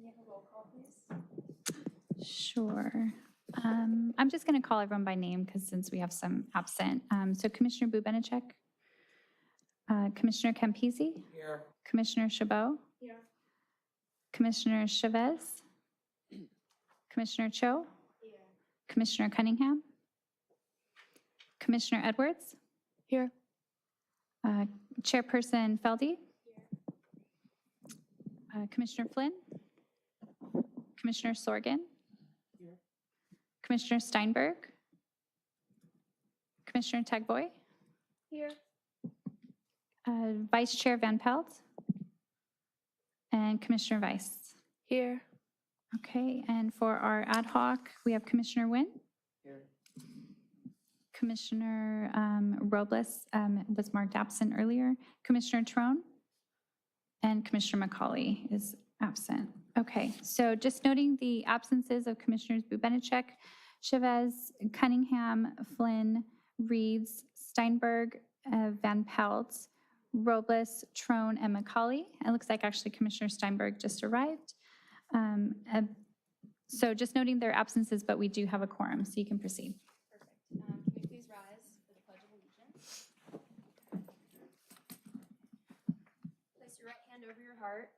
Can you have a roll call, please? Sure. I'm just going to call everyone by name because since we have some absent. So Commissioner Bubenechek, Commissioner Campisi, Here. Commissioner Chabot, Here. Commissioner Chavez, Commissioner Cho, Here. Commissioner Cunningham, Commissioner Edwards, Here. Chairperson Feldy, Commissioner Flynn, Commissioner Sorgan, Here. Commissioner Steinberg, Commissioner Tagboy, Here. Vice Chair Van Pelt, and Commissioner Weiss. Here. Okay, and for our ad hoc, we have Commissioner Nguyen, Here. Commissioner Robles was marked absent earlier, Commissioner Trone, and Commissioner McCauley is absent. Okay, so just noting the absences of Commissioners Bubenechek, Chavez, Cunningham, Flynn, Reeds, Steinberg, Van Pelt, Robles, Trone, and McCauley. It looks like actually Commissioner Steinberg just arrived. So just noting their absences, but we do have a quorum, so you can proceed. Perfect. Can we please rise for the Pledge of Allegiance? Place your right hand over your heart.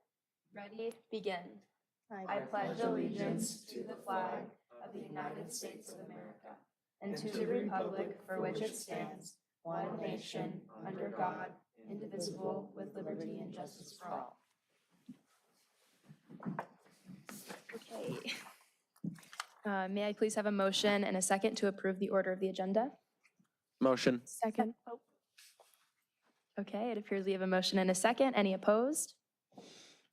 Ready, begin. I pledge allegiance to the flag of the United States of America and to the republic for which it stands, one nation, under God, indivisible, with liberty and justice for all. Okay. May I please have a motion and a second to approve the order of the agenda? Motion. Second. Okay, it appears we have a motion and a second. Any opposed?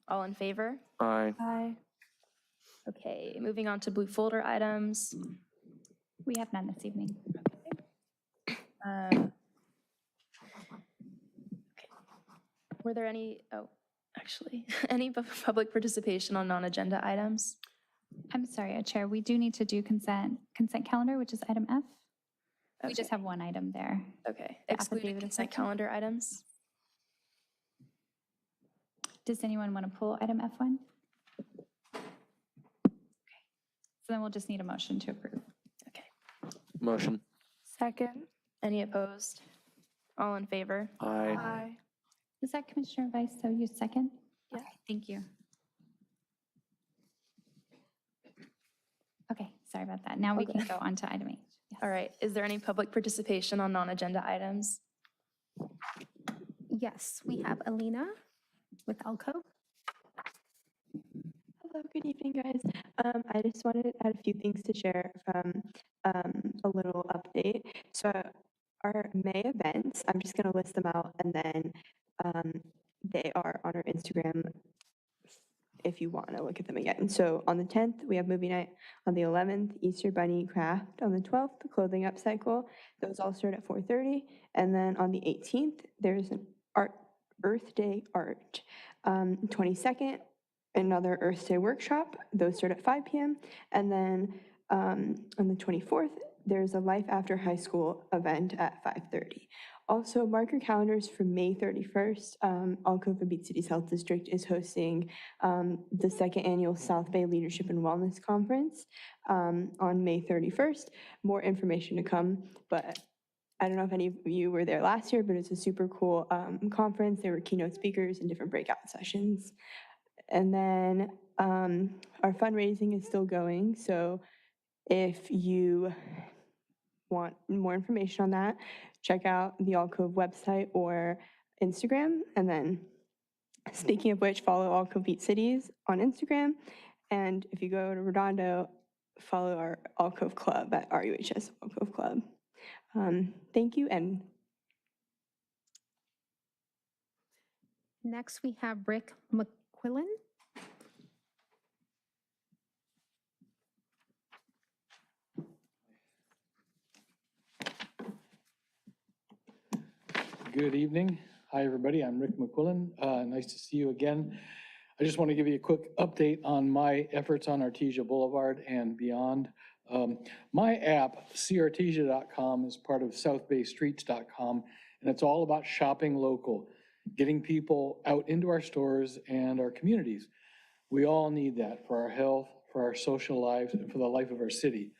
All in favor? Aye. Aye. Okay, moving on to blue folder items. We have none this evening. Okay. Were there any, any public participation on non-agenda items? I'm sorry, Chair, we do need to do consent calendar, which is item F. We just Okay. have one item there. Okay, The excluding affidavit of consent fact. calendar items? Does anyone want to pull item F1? Okay. So then we'll just need a motion to approve. Okay. Motion. Second. Any opposed? All in favor? Aye. Aye. Is that Commissioner Weiss? So you second? Yeah. Okay, thank you. Okay, sorry about that. Now we Okay. can go on to item H. Yes. All right, is there any public participation on non-agenda items? Yes, we have Alina with Alco. Hello, good evening, guys. I just wanted to add a few things to share from a little update. So our May events, I'm just going to list them out, and then they are on our Instagram if you want to look at them again. So on the 10th, we have movie night. On the 11th, Easter Bunny Craft. On the 12th, the clothing upcycle. Those all start at 4:30. And then on the 18th, there's an Earth Day art. 22nd, another Earth Day workshop. Those start at 5 p.m. And then on the 24th, there's a Life After High School event at 5:30. Also, mark your calendars for May 31st. Alcova Beach City's Health District is hosting the second annual South Bay Leadership and Wellness Conference on May 31st. More information to come, but I don't know if any of you were there last year, but it's a super cool conference. There were keynote speakers and different breakout sessions. And then our fundraising is still going. So if you want more information on that, check out the Alcove website or Instagram. And then speaking of which, follow Alcove Beach Cities on Instagram. And if you go to Redondo, follow our Alcove Club at RUHS Alcove Club. Thank you. And Next, we have Rick McQuillan. Good evening. Hi, everybody. I'm Rick McQuillan. Nice to see you again. I just want to give you a quick update on my efforts on Artesia Boulevard and beyond. My app, cartesia.com, is part of southbaystreets.com, and it's all about shopping local, getting people out into our stores and our communities. We all need that for our health, for our social lives, and for the life of our city.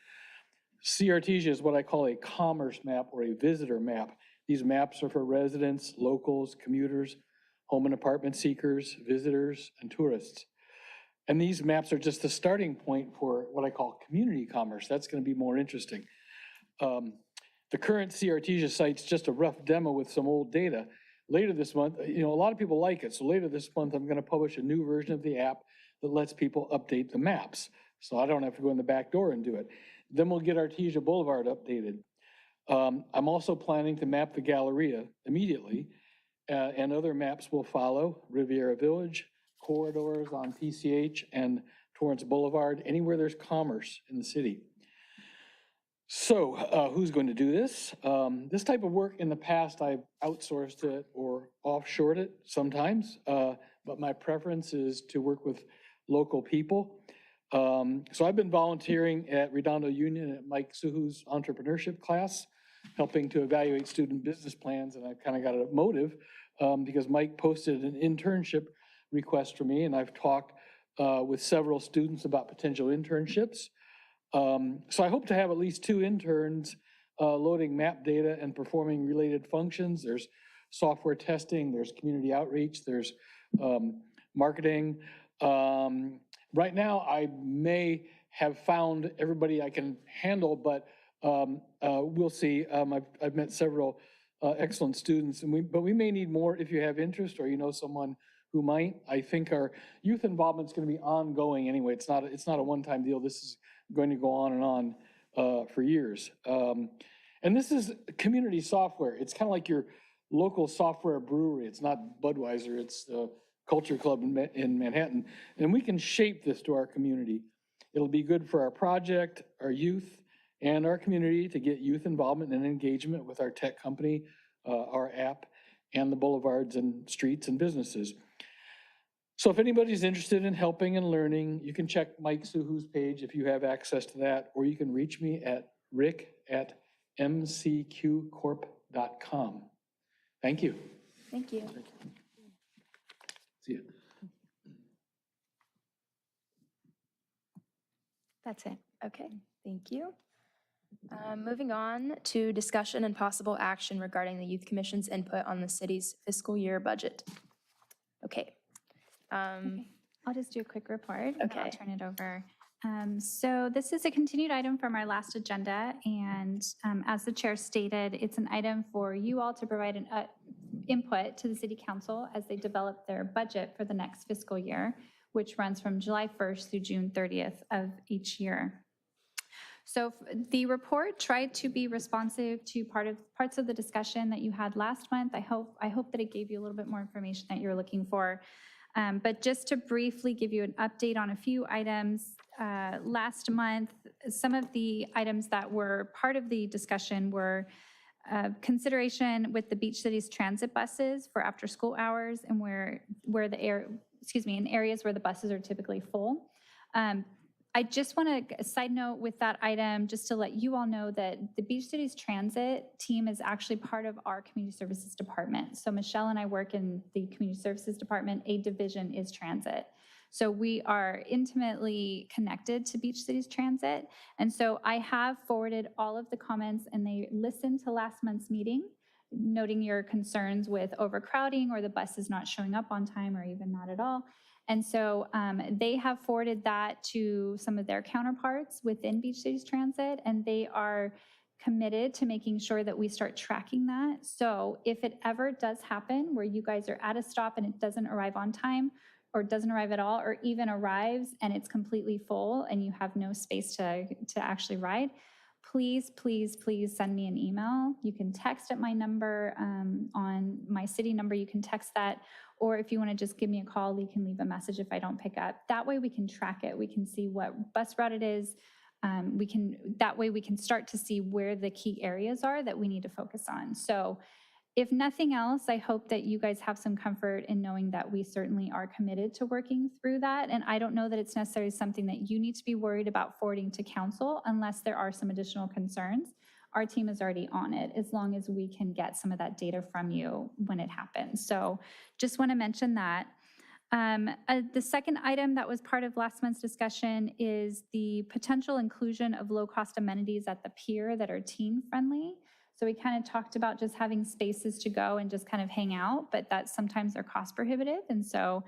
CRTesia is what I call a commerce map or a visitor map. These maps are for residents, locals, commuters, home and apartment seekers, visitors, and tourists. And these maps are just the starting point for what I call community commerce. That's going to be more interesting. The current CRTesia site's just a rough demo with some old data. Later this month, a lot of people like it. So later this month, I'm going to publish a new version of the app that lets people update the maps. So I don't have to go in the back door and do it. Then we'll get Artesia Boulevard updated. I'm also planning to map the Galleria immediately, and other maps will follow: Riviera Village, corridors on PCH and Torrance Boulevard, anywhere there's commerce in the city. So who's going to do this? This type of work in the past, I've outsourced it or offshored it sometimes, but my preference is to work with local people. So I've been volunteering at Redondo Union at Mike Suhu's entrepreneurship class, helping to evaluate student business plans, and I've kind of got a motive because Mike posted an internship request for me, and I've talked with several students about potential internships. So I hope to have at least 2 interns loading map data and performing related functions. There's software testing, there's community outreach, there's marketing. Right now, I may have found everybody I can handle, but we'll see. I've met several excellent students, but we may need more if you have interest or you know someone who might. I think our youth involvement is going to be ongoing anyway. It's not a one-time deal. This is going to go on and on for years. And this is community software. It's kind of like your local software brewery. It's not Budweiser, it's Culture Club in Manhattan. And we can shape this to our community. It'll be good for our project, our youth, and our community to get youth involvement and engagement with our tech company, our app, and the boulevards and streets and businesses. So if anybody's interested in helping and learning, you can check Mike Suhu's page if you have access to that, or you can reach me at rick@mcqcorp.com. Thank you. Thank you. See you. That's it. Okay, thank you. Moving on to discussion and possible action regarding the Youth Commission's input on the city's fiscal year budget. Okay. Okay, I'll just do a quick report. And I'll Okay. turn it over. So this is a continued item from our last agenda, and as the chair stated, it's an item for you all to provide an input to the city council as they develop their budget for the next fiscal year, which runs from July 1st through June 30th of each year. So the report tried to be responsive to parts of the discussion that you had last month. I hope that it gave you a little bit more information that you're looking for. But just to briefly give you an update on a few items, last month, some of the items that were part of the discussion were consideration with the Beach Cities transit buses for after school hours and in areas where the buses are typically full. I just want to side note with that item, just to let you all know that the Beach Cities Transit team is actually part of our Community Services Department. So Michelle and I work in the Community Services Department. A division is transit. So we are intimately connected to Beach Cities Transit. And so I have forwarded all of the comments, and they listened to last month's meeting, noting your concerns with overcrowding or the buses not showing up on time or even not at all. And so they have forwarded that to some of their counterparts within Beach Cities Transit, and they are committed to making sure that we start tracking that. So if it ever does happen where you guys are at a stop and it doesn't arrive on time, or doesn't arrive at all, or even arrives and it's completely full and you have no space to actually ride, please, please, please send me an email. You can text at my number, on my city number, you can text that. Or if you want to just give me a call, you can leave a message if I don't pick up. That way we can track it. We can see what bus route it is. That way we can start to see where the key areas are that we need to focus on. So if nothing else, I hope that you guys have some comfort in knowing that we certainly are committed to working through that. And I don't know that it's necessarily something that you need to be worried about forwarding to council unless there are some additional concerns. Our team is already on it, as long as we can get some of that data from you when it happens. So just want to mention that. The second item that was part of last month's discussion is the potential inclusion of low-cost amenities at the pier that are teen-friendly. So we kind of talked about just having spaces to go and just kind of hang out, but that sometimes they're cost prohibitive. And so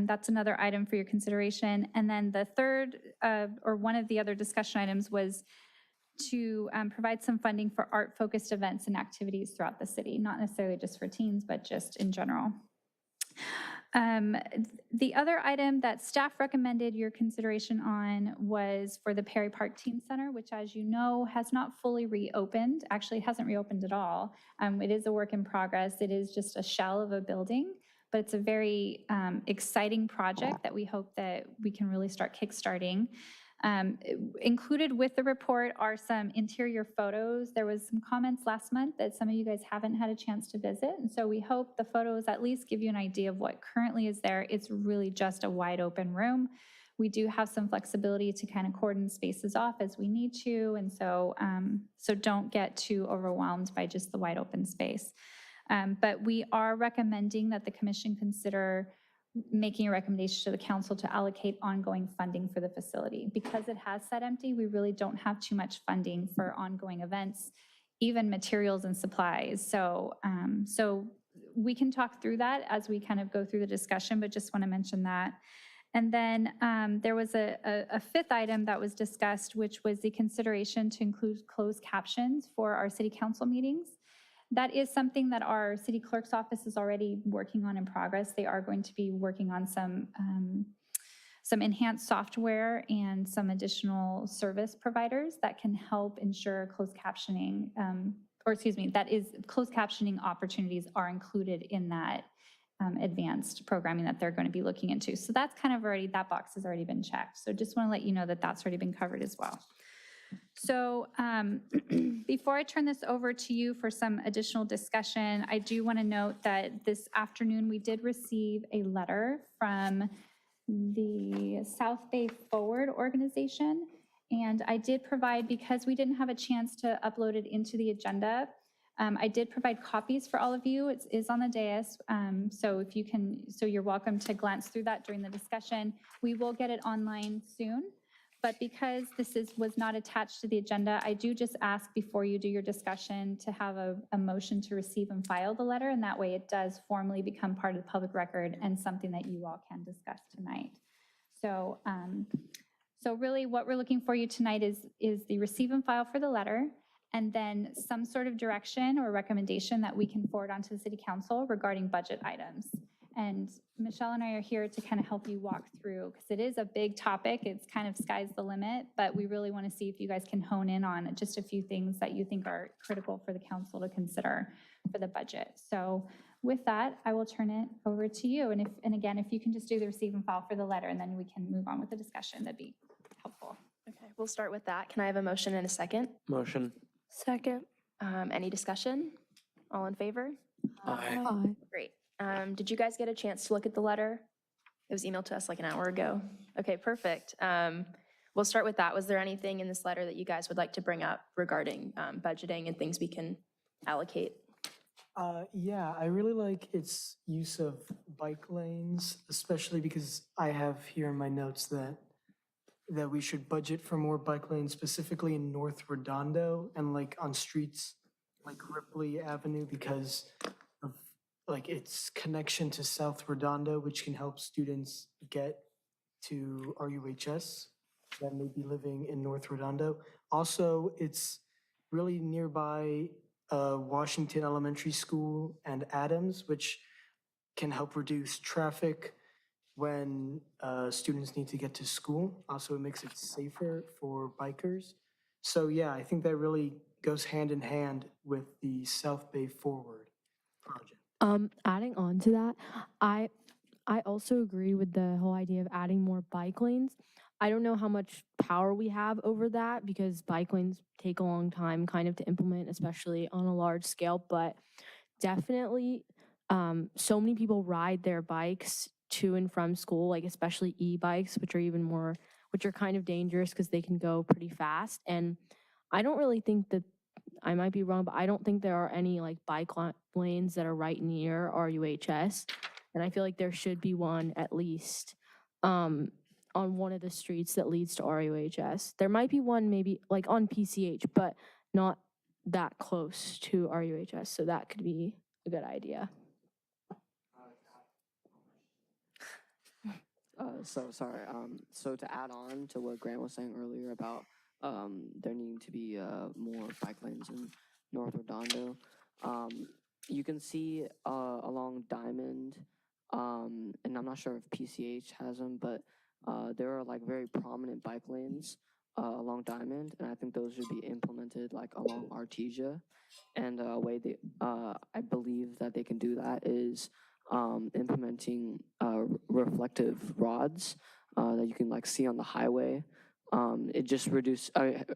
that's another item for your consideration. And then the third, or one of the other discussion items was to provide some funding for art-focused events and activities throughout the city, not necessarily just for teens, but just in general. The other item that staff recommended your consideration on was for the Perry Park Teen Center, which, as you know, has not fully reopened. Actually, it hasn't reopened at all. It is a work in progress. It is just a shell of a building, but it's a very exciting project that we hope that we can really start kickstarting. Included with the report are some interior photos. There was some comments last month that some of you guys haven't had a chance to visit, and so we hope the photos at least give you an idea of what currently is there. It's really just a wide open room. We do have some flexibility to kind of cordon spaces off as we need to, and so, so don't get too overwhelmed by just the wide open space. But we are recommending that the commission consider making a recommendation to the council to allocate ongoing funding for the facility. Because it has sat empty, we really don't have too much funding for ongoing events, even materials and supplies. So, so we can talk through that as we kind of go through the discussion, but just want to mention that. And then there was a fifth item that was discussed, which was the consideration to include closed captions for our city council meetings. That is something that our city clerk's office is already working on in progress. They are going to be working on some enhanced software and some additional service providers that can help ensure closed captioning, or excuse me, that is closed captioning opportunities are included in that advanced programming that they're going to be looking into. So that's kind of already, that box has already been checked. So just want to let you know that that's already been covered as well. So before I turn this over to you for some additional discussion, I do want to note that this afternoon we did receive a letter from the South Bay Forward organization. And I did provide, because we didn't have a chance to upload it into the agenda, I did provide copies for all of you. It is on the dais. So if you can, so you're welcome to glance through that during the discussion. We will get it online soon. But because this was not attached to the agenda, I do just ask before you do your discussion to have a motion to receive and file the letter, and that way it does formally become part of the public record and something that you all can discuss tonight. So, so really what we're looking for you tonight is the receive and file for the letter, and then some sort of direction or recommendation that we can forward onto the city council regarding budget items. And Michelle and I are here to kind of help you walk through, because it is a big topic. It's kind of sky's the limit, but we really want to see if you guys can hone in on just a few things that you think are critical for the council to consider for the budget. So with that, I will turn it over to you. And again, if you can just do the receive and file for the letter, and then we can move on with the discussion, that'd be helpful. Okay, we'll start with that. Can I have a motion and a second? Motion. Second. Any discussion? All in favor? Aye. Great. Did you guys get a chance to look at the letter? It was emailed to us like an hour ago. Okay, perfect. We'll start with that. Was there anything in this letter that you guys would like to bring up regarding budgeting and things we can allocate? Yeah, I really like its use of bike lanes, especially because I have here in my notes that we should budget for more bike lanes, specifically in North Redondo and like on streets like Ripley Avenue, because of like its connection to South Redondo, which can help students get to RUHS that may be living in North Redondo. Also, it's really nearby Washington Elementary School and Adams, which can help reduce traffic when students need to get to school. Also, it makes it safer for bikers. So yeah, I think that really goes hand in hand with the South Bay Forward project. Adding on to that, I also agree with the whole idea of adding more bike lanes. I don't know how much power we have over that, because bike lanes take a long time kind of to implement, especially on a large scale, but definitely so many people ride their bikes to and from school, like especially e-bikes, which are kind of dangerous because they can go pretty fast. And I don't really think that, I might be wrong, but I don't think there are any like bike lanes that are right near RUHS. And I feel like there should be one at least on one of the streets that leads to RUHS. There might be one maybe like on PCH, but not that close to RUHS. So that could be a good idea. So to add on to what Grant was saying earlier about there needing to be more bike lanes in North Redondo, you can see along Diamond, and I'm not sure if PCH has them, but there are like very prominent bike lanes along Diamond, and I think those should be implemented like along Artesia. And a way that I believe that they can do that is implementing reflective rods that you can like see on the highway. It just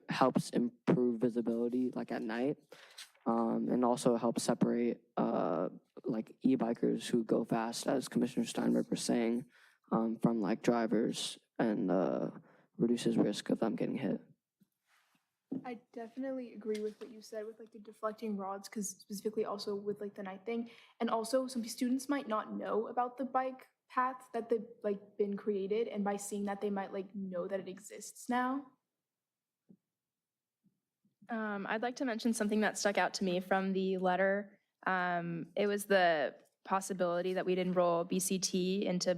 helps improve visibility like at night, and also helps separate like e-bikers who go fast, as Commissioner Steinberg was saying, from like drivers, and reduces risk of them getting hit. I definitely agree with what you said with like the deflecting rods, because specifically also with like the night thing. And also some students might not know about the bike path that they've like been created, and by seeing that they might like know that it exists now. I'd like to mention something that stuck out to me from the letter. It was the possibility that we'd enroll BCT into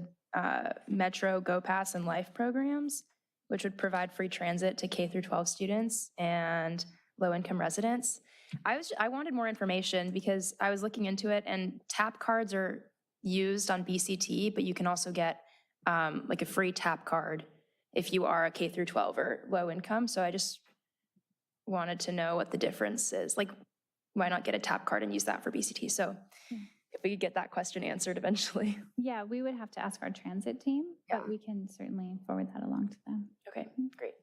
Metro, Go Pass, and Life programs, which would provide free transit to K through 12 students and low-income residents. I wanted more information because I was looking into it, and TAP cards are used on BCT, but you can also get like a free TAP card if you are a K through 12 or low income. So I just wanted to know what the difference is. Like, why not get a TAP card and use that for BCT? So if we could get that question answered eventually. Yeah, we would have to ask our transit team, Yeah. but we can certainly forward that along to them. Okay, great.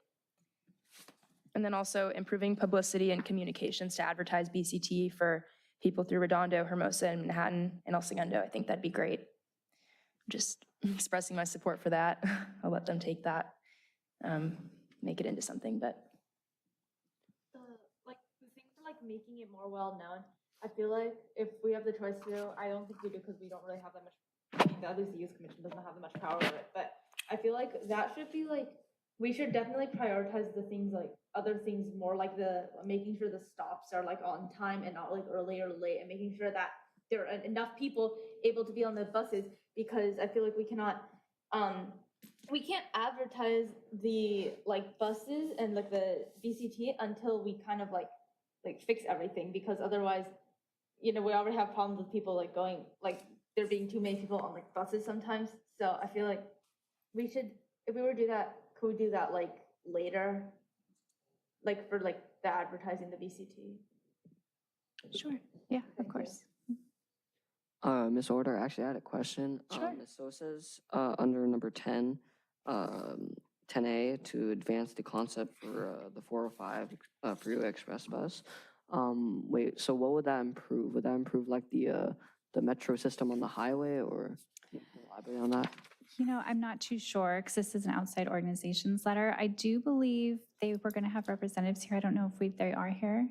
And then also improving publicity and communications to advertise BCT for people through Redondo, Hermosa, and Manhattan, and El Segundo. I think that'd be great. Just expressing my support for that. I'll let them take that, make it into something, but. The thing for like making it more well known, I feel like if we have the choice to, I don't think we do because we don't really have that much, I mean, at least the youth commission doesn't have that much power over it, but I feel like that should be like, we should definitely prioritize the things like other things more, like the making sure the stops are like on time and not like early or late, and making sure that there are enough people able to be on the buses, because I feel like we cannot we can't advertise the like buses and like the BCT until we kind of like fix everything, because otherwise, you know, we already have problems with people like going, like there being too many people on like buses sometimes. So I feel like we should, if we were to do that, could we do that like later, like for like the advertising the BCT? Sure. Yeah, of course. Ms. Order, actually, I had a question. Sure. Ms. Sosa's under number 10, 10A, to advance the concept for the 405 Freeway Express bus. Wait, so what would that improve? Would that improve like the metro system on the highway, or can you elaborate on that? You know, I'm not too sure because this is an outside organizations letter. I do believe they were going to have representatives here. I don't know if they are here.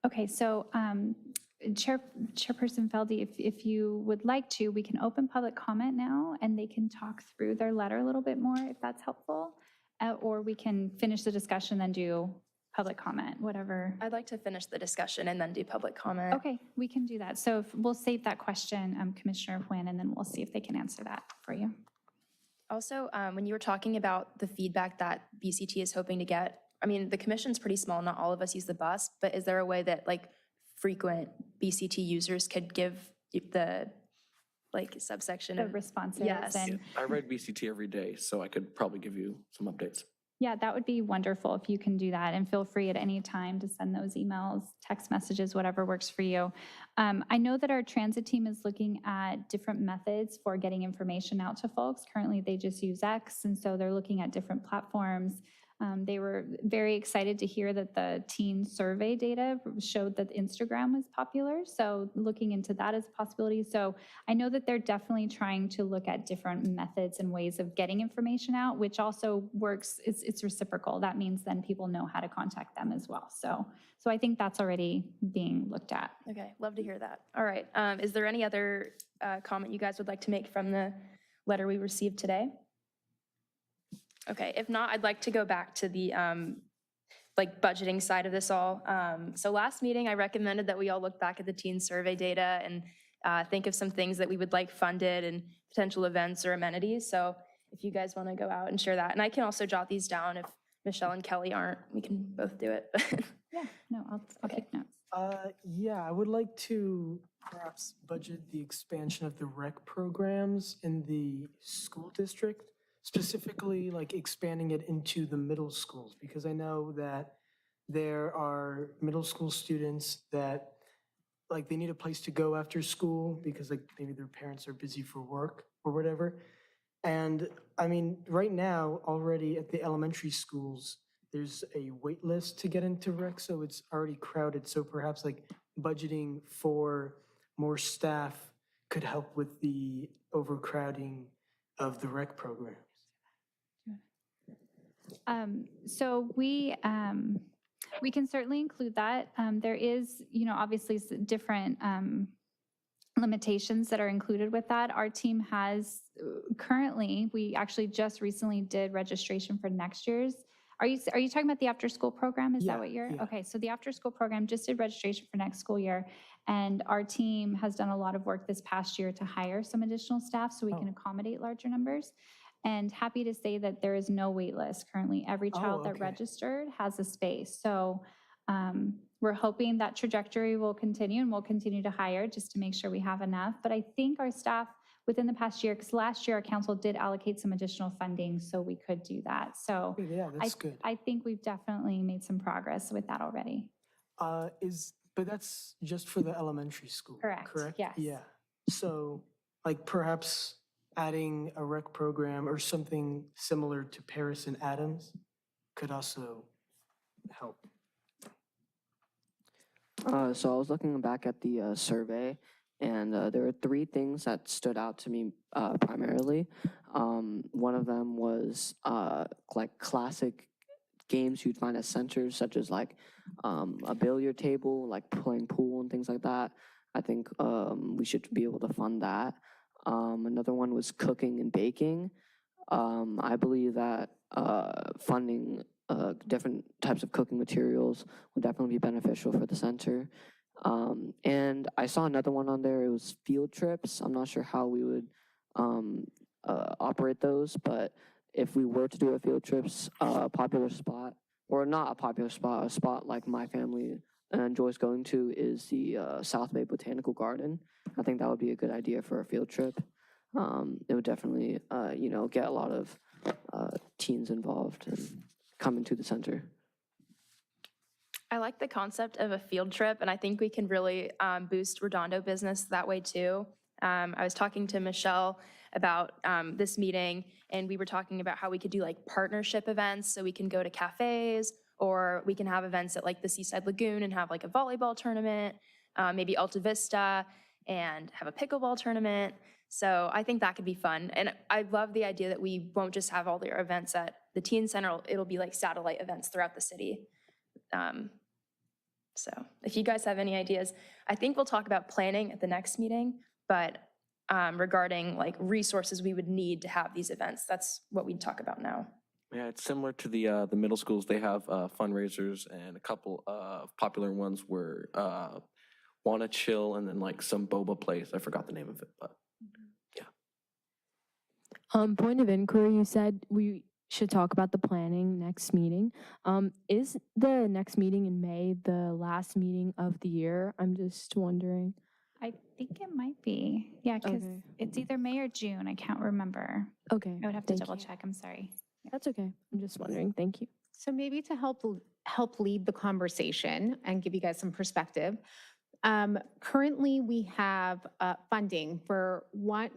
Okay, so Chairperson Feldy, if you would like to, we can open public comment now and they can talk through their letter a little bit more if that's helpful. Or we can finish the discussion and do public comment, whatever. I'd like to finish the discussion and then do public comment. Okay, we can do that. So we'll save that question, Commissioner Huynh, and then we'll see if they can answer that for you. Also, when you were talking about the feedback that BCT is hoping to get, I mean, the commission's pretty small, not all of us use the bus, but is there a way that like frequent BCT users could give the like subsection The of responses. Yes. And I read BCT every day, so I could probably give you some updates. yeah, that would be wonderful if you can do that, and feel free at any time to send those emails, text messages, whatever works for you. I know that our transit team is looking at different methods for getting information out to folks. Currently, they just use X, and so they're looking at different platforms. They were very excited to hear that the teen survey data showed that Instagram was popular. So looking into that as a possibility. So I know that they're definitely trying to look at different methods and ways of getting information out, which also works. It's reciprocal. That means then people know how to contact them as well. So I think that's already being looked at. Okay, love to hear that. All right, is there any other comment you guys would like to make from the letter we received today? Okay, if not, I'd like to go back to the like budgeting side of this all. So last meeting, I recommended that we all look back at the teen survey data and think of some things that we would like funded and potential events or amenities. So if you guys want to go out and share that, and I can also jot these down if Michelle and Kelly aren't, we can both do it. Yeah, no, I'll take notes. Yeah, I would like to perhaps budget the expansion of the rec programs in the school district, specifically like expanding it into the middle schools, because I know that there are middle school students that like they need a place to go after school because like maybe their parents are busy for work or whatever. And I mean, right now, already at the elementary schools, there's a wait list to get into rec, so it's already crowded. So perhaps like budgeting for more staff could help with the overcrowding of the rec programs. So we can certainly include that. There is, obviously different limitations that are included with that. Our team has currently, we actually just recently did registration for next year's. Are you talking about the after school program? Is that what you're? Yeah. Okay, so the after school program just did registration for next school year. And our team has done a lot of work this past year to hire some additional staff so we can accommodate larger numbers. And happy to say that there is no wait list currently. Every child that registered has a space. So we're hoping that trajectory will continue and we'll continue to hire just to make sure we have enough. But I think our staff within the past year, because last year our council did allocate some additional funding so we could do that. So Yeah, that's good. I think we've definitely made some progress with that already. But that's just for the elementary school, Correct, yes. Yeah. So like perhaps adding a rec program or something similar to Paris and Adams could also help. So I was looking back at the survey, and there were three things that stood out to me primarily. One of them was like classic games you'd find at centers, such as like a billiard table, like playing pool and things like that. I think we should be able to fund that. Another one was cooking and baking. I believe that funding different types of cooking materials would definitely be beneficial for the center. And I saw another one on there. It was field trips. I'm not sure how we would operate those, but if we were to do a field trips, a popular spot, or not a popular spot, a spot like my family enjoys going to is the South Bay Botanical Garden. I think that would be a good idea for a field trip. It would definitely, get a lot of teens involved and coming to the center. I like the concept of a field trip, and I think we can really boost Redondo business that way too. I was talking to Michelle about this meeting, and we were talking about how we could do like partnership events, so we can go to cafes, or we can have events at like the Seaside Lagoon and have like a volleyball tournament, maybe Alta Vista, and have a pickleball tournament. So I think that could be fun. And I love the idea that we won't just have all their events at the teen center, it'll be like satellite events throughout the city. So if you guys have any ideas, I think we'll talk about planning at the next meeting, but regarding like resources we would need to have these events, that's what we'd talk about now. Yeah, it's similar to the middle schools. They have fundraisers, and a couple of popular ones were Wanna Chill and then like some boba place. I forgot the name of it, but yeah. Point of inquiry, you said we should talk about the planning next meeting. Is the next meeting in May the last meeting of the year? I'm just wondering. I think it might be. Yeah, because it's either May or June. I can't remember. Okay. I would have to double check. I'm sorry. That's okay. I'm just wondering. Thank you. So maybe to help lead the conversation and give you guys some perspective. Currently, we have funding for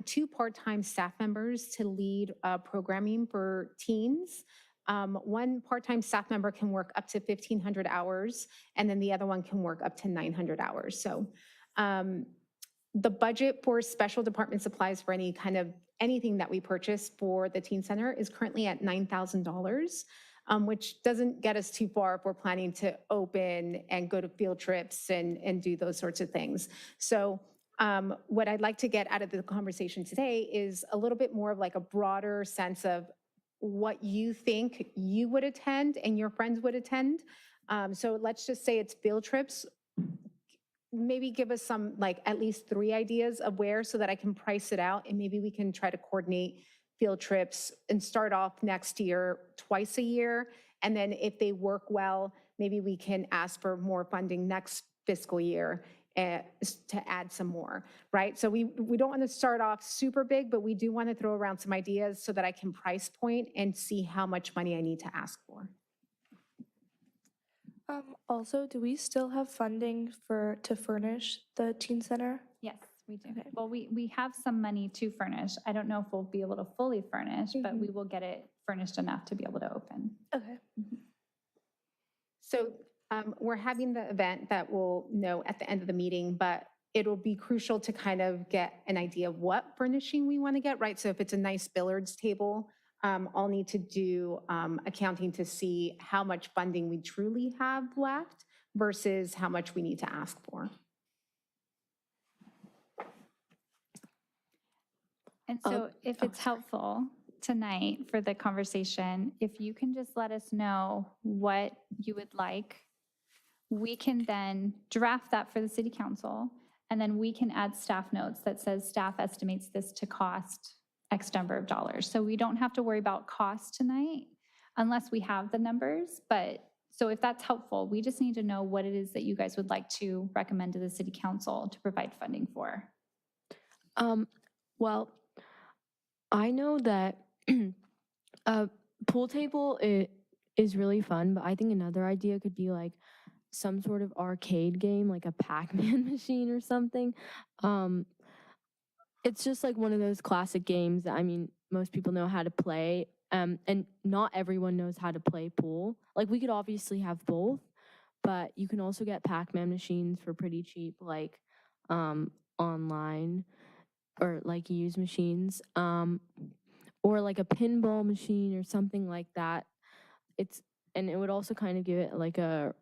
two part-time staff members to lead programming for teens One part-time staff member can work up to 1,500 hours, and then the other one can work up to 900 hours. So the budget for special department supplies for anything that we purchase for the teen center is currently at $9,000, which doesn't get us too far if we're planning to open and go to field trips and do those sorts of things. So what I'd like to get out of the conversation today is a little bit more of like a broader sense of what you think you would attend and your friends would attend. So let's just say it's field trips. Maybe give us some, like, at least 3 ideas of where so that I can price it out, and maybe we can try to coordinate field trips and start off next year twice a year. And then if they work well, maybe we can ask for more funding next fiscal year to add some more, right? So we don't want to start off super big, but we do want to throw around some ideas so that I can price point and see how much money I need to ask for. Also, do we still have funding to furnish the teen center? Yes, we do. Well, we have some money to furnish. I don't know if we'll be able to fully furnish, but we will get it furnished enough to be able to open. Okay. So we're having the event that we'll know at the end of the meeting, but it'll be crucial to kind of get an idea of what furnishing we want to get, right? So if it's a nice billiards table, I'll need to do accounting to see how much funding we truly have left versus how much we need to ask for. And so if it's helpful tonight for the conversation, if you can just let us know what you would like, we can then draft that for the city council, and then we can add staff notes that says staff estimates this to cost X number of dollars. So we don't have to worry about cost tonight unless we have the numbers. But so if that's helpful, we just need to know what it is that you guys would like to recommend to the city council to provide funding for. Well, I know that a pool table is really fun, but I think another idea could be like some sort of arcade game, like a Pac-Man machine or something. It's just like one of those classic games that, I mean, most people know how to play, and not everyone knows how to play pool. Like, we could obviously have both, but you can also get Pac-Man machines for pretty cheap, like online, or like used machines, or like a pinball machine or something like that. And it would also kind of give it like a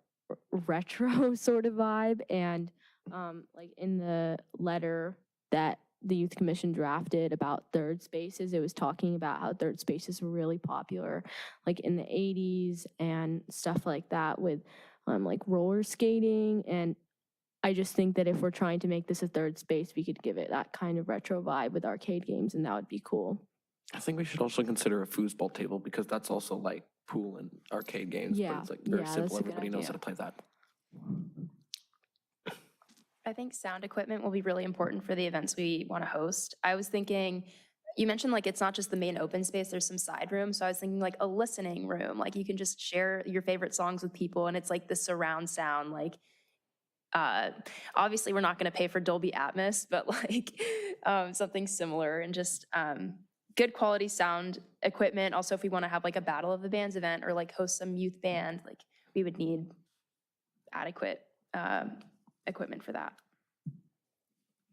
retro sort of vibe. And like in the letter that the Youth Commission drafted about third spaces, it was talking about how third spaces were really popular, like in the 80s and stuff like that, with like roller skating. And I just think that if we're trying to make this a third space, we could give it that kind of retro vibe with arcade games, and that would be cool. I think we should also consider a foosball table, because that's also like pool and arcade games, but it's like very simple. Everybody knows how to play that. I think sound equipment will be really important for the events we want to host. I was thinking, you mentioned like it's not just the main open space, there's some side rooms. So I was thinking like a listening room, like you can just share your favorite songs with people, and it's like the surround sound. Like obviously we're not going to pay for Dolby Atmos, but like something similar, and just good quality sound equipment. Also, if we want to have like a Battle of the Bands event or like host some youth band, like we would need adequate equipment for that.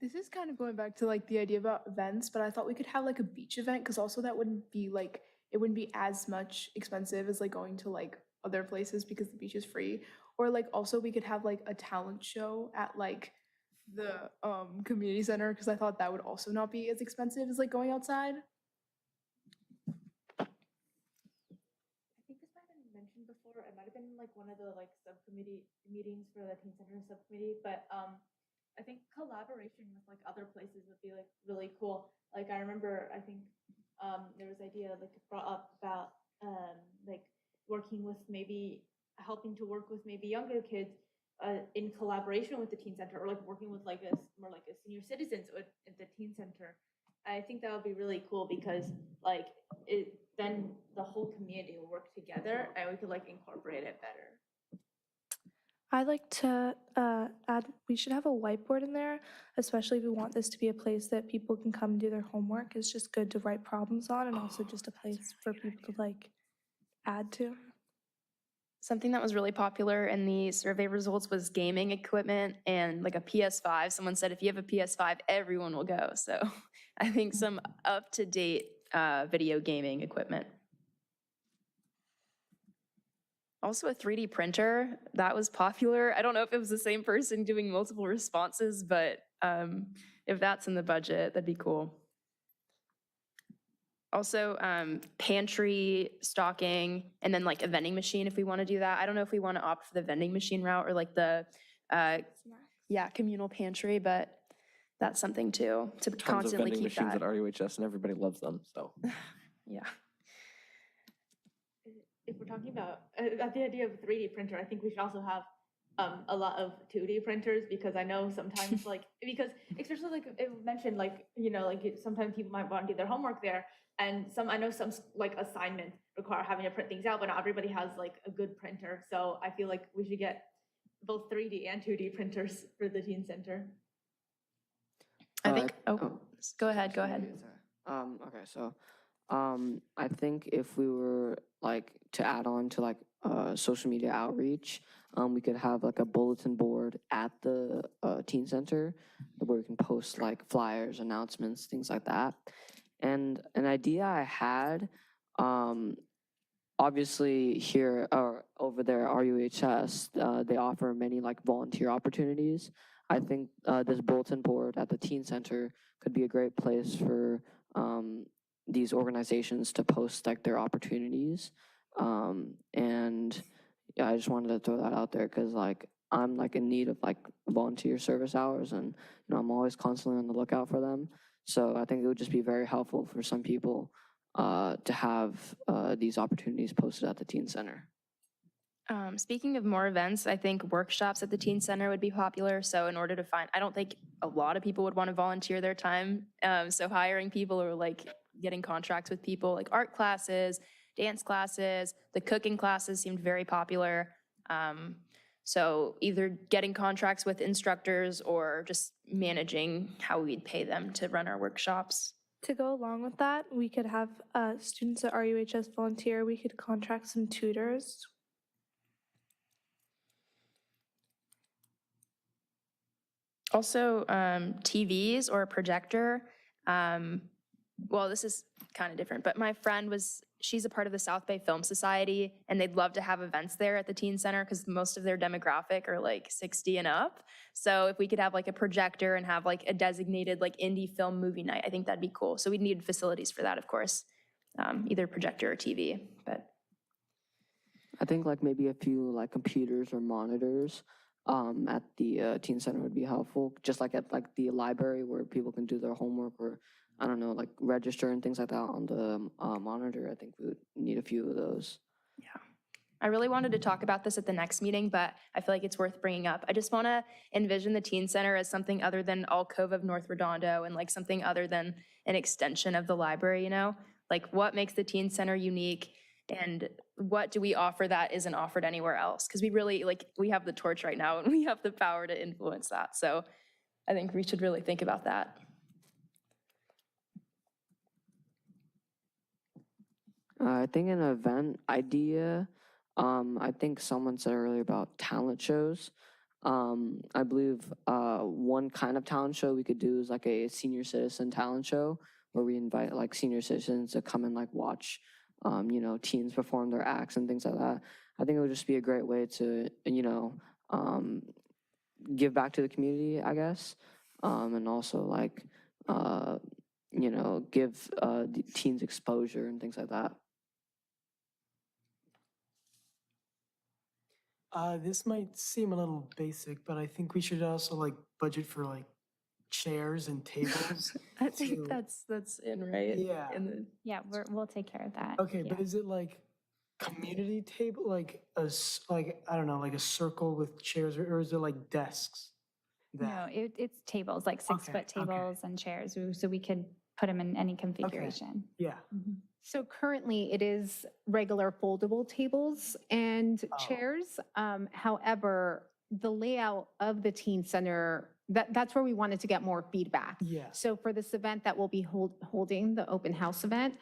This is kind of going back to like the idea about events, but I thought we could have like a beach event, because also that wouldn't be like, it wouldn't be as much expensive as like going to like other places because the beach is free. Or like also we could have like a talent show at like the community center, because I thought that would also not be as expensive as like going outside. I think this might have been mentioned before. It might have been like one of the like subcommittee meetings for the teen center subcommittee, but I think collaboration with like other places would be like really cool. Like I remember, I think there was idea like brought up about like working with helping to work with maybe younger kids in collaboration with the teen center, or like working with like more like a senior citizens at the teen center. I think that would be really cool, because like then the whole community will work together and we could like incorporate it better. I'd like to add, we should have a whiteboard in there, especially if we want this to be a place that people can come and do their homework. It's just good to write problems on, and also just a place for people to like add to? Something that was really popular in the survey results was gaming equipment and like a PS5. Someone said if you have a PS5, everyone will go. So I think some up-to-date video gaming equipment. Also a 3D printer, that was popular. I don't know if it was the same person doing multiple responses, but if that's in the budget, that'd be cool. Also, pantry stocking, and then like a vending machine if we want to do that. I don't know if we want to opt for the vending machine route or like the, communal pantry, but that's something too, to Tons of constantly vending keep machines that. at RUHS and everybody loves them, so. Yeah. If we're talking about the idea of 3D printer, I think we should also have a lot of 2D printers, because I know sometimes because especially like it mentioned, sometimes people might want to do their homework there, and I know some like assignments require having to print things out, but not everybody has like a good printer. So I feel like we should get both 3D and 2D printers for the teen center. I think, go ahead. Okay, so I think if we were like to add on to like social media outreach, we could have like a bulletin board at the teen center where we can post like flyers, announcements, things like that. And an idea I had, obviously here or over there at RUHS, they offer many like volunteer opportunities. I think this bulletin board at the teen center could be a great place for these organizations to post like their opportunities. And yeah, I just wanted to throw that out there because like I'm like in need of like volunteer service hours, and I'm always constantly on the lookout for them. So I think it would just be very helpful for some people to have these opportunities posted at the teen center. Speaking of more events, I think workshops at the teen center would be popular. So in order to I don't think a lot of people would want to volunteer their time. So hiring people or like getting contracts with people, like art classes, dance classes, the cooking classes seemed very popular. So either getting contracts with instructors or just managing how we'd pay them to run our workshops. To go along with that, we could have students at RUHS volunteer. We could contract some tutors. Also, TVs or a projector. Well, this is kind of different, but my friend she's a part of the South Bay Film Society, and they'd love to have events there at the teen center because most of their demographic are like 60 and up. So if we could have like a projector and have like a designated like indie film movie night, I think that'd be cool. So we'd need facilities for that, of course, either projector or TV, but. I think like maybe a few like computers or monitors at the teen center would be helpful, just like at like the library where people can do their homework, or I don't know, like register and things like that on the monitor. I think we would need a few of those. Yeah. I really wanted to talk about this at the next meeting, but I feel like it's worth bringing up. I just want to envision the teen center as something other than Alcove of North Redondo, and like something other than an extension of the library, Like what makes the teen center unique, and what do we offer that isn't offered anywhere else? Because we really, we have the torch right now and we have the power to influence that. So I think we should really think about that. I think an event idea, I think someone said earlier about talent shows. I believe one kind of talent show we could do is like a senior citizen talent show where we invite like senior citizens to come and like watch, teens perform their acts and things like that. I think it would just be a great way to, give back to the community, I guess, and also like, give the teens exposure and things like that. This might seem a little basic, but I think we should also like budget for like chairs and tables. I think to- that's in, right? Yeah. Yeah, we'll take care of that. Okay, Yeah. but is it like community table, like I don't know, like a circle with chairs, or is it like desks? No, it's tables, like Okay, 6-foot tables and chairs, so we could put them in any configuration. Yeah. So currently it is regular foldable tables and Oh. chairs. However, the layout of the teen center that's where we wanted to get more feedback. Yeah. So for this event that we'll be holding, the open house event,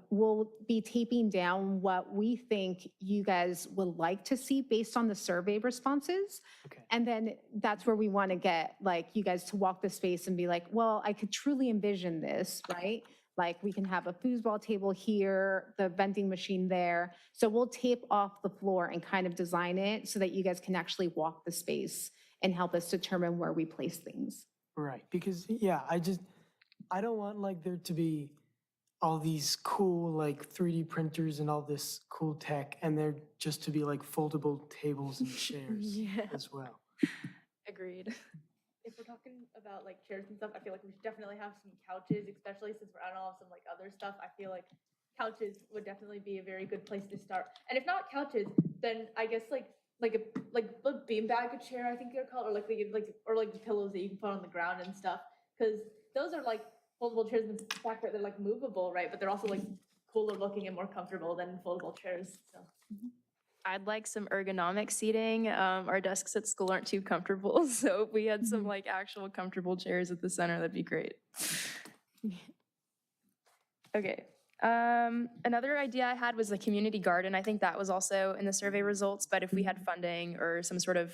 we'll be taping down what we think you guys would like to see based on the survey responses. Okay. And then that's where we want to get like you guys to walk the space and be like, well, I could truly envision this, right? Like we can have a foosball table here, the vending machine there. So we'll tape off the floor and kind of design it so that you guys can actually walk the space and help us determine where we place things. Right, because, yeah, I don't want like there to be all these cool like 3D printers and all this cool tech, and they're just to be like foldable tables and chairs as well. Agreed. If we're talking about like chairs and stuff, I feel like we should definitely have some couches, especially since we're adding on some like other stuff. I feel like couches would definitely be a very good place to start. And if not couches, then I guess like a beanbag chair, I think they're called, or like the pillows that you can put on the ground and stuff. Because those are like foldable chairs in the fact that they're like movable, right? But they're also like cooler looking and more comfortable than foldable chairs. So. I'd like some ergonomic seating. Our desks at school aren't too comfortable, so if we had some like actual comfortable chairs at the center, that'd be great. Okay. Another idea I had was the community garden. I think that was also in the survey results, but if we had funding or some sort of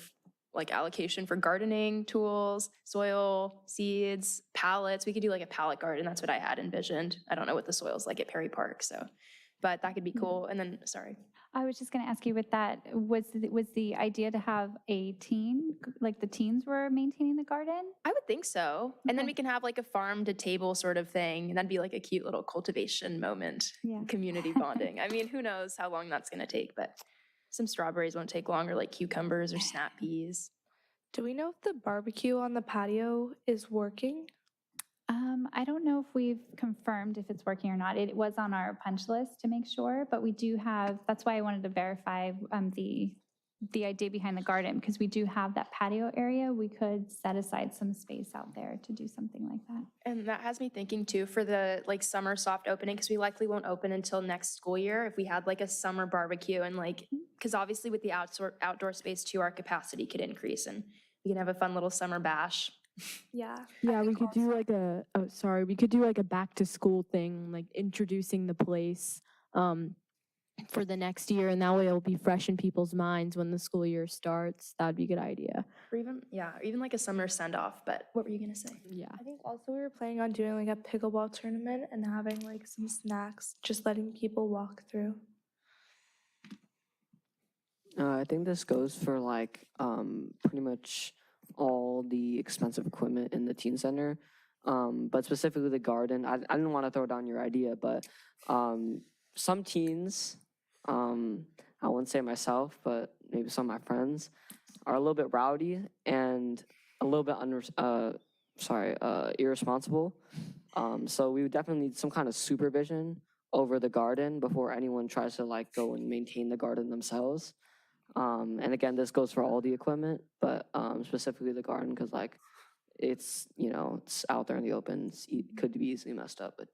like allocation for gardening tools, soil, seeds, pallets, we could do like a pallet garden. That's what I had envisioned. I don't know what the soil's like at Perry Park, but that could be cool. And then, sorry. I was just going to ask you with that, was the idea to have a teen, like the teens were maintaining the garden? I would think so. And then we can have like a farm to table sort of thing. And that'd be like a cute little cultivation moment, community bonding. I mean, who knows how long that's going to take, but some strawberries won't take long, or like cucumbers or snap peas. Do we know if the barbecue on the patio is working? I don't know if we've confirmed if it's working or not. It was on our punch list to make sure, but we do have, that's why I wanted to verify the idea behind the garden, because we do have that patio area. We could set aside some space out there to do something like that. And that has me thinking too, for the like summer soft opening, because we likely won't open until next school year. If we had like a summer barbecue and like, because obviously with the outdoor space too, our capacity could increase and we can have a fun little summer bash. Yeah. Yeah, we could do like we could do like a back to school thing, like introducing the place for the next year, and that way it'll be fresh in people's minds when the school year starts. That'd be a good idea. Or even like a summer send off. But what were you gonna say? Yeah. I think also we were planning on doing like a pickleball tournament and having like some snacks, just letting people walk through. I think this goes for like pretty much all the expensive equipment in the teen center, but specifically the garden. I didn't want to throw down your idea, but some teens, I wouldn't say myself, but maybe some of my friends, are a little bit rowdy and a little bit irresponsible. So we would definitely need some kind of supervision over the garden before anyone tries to like go and maintain the garden themselves. And again, this goes for all the equipment, but specifically the garden, because like it's out there in the open. It could be easily messed up, but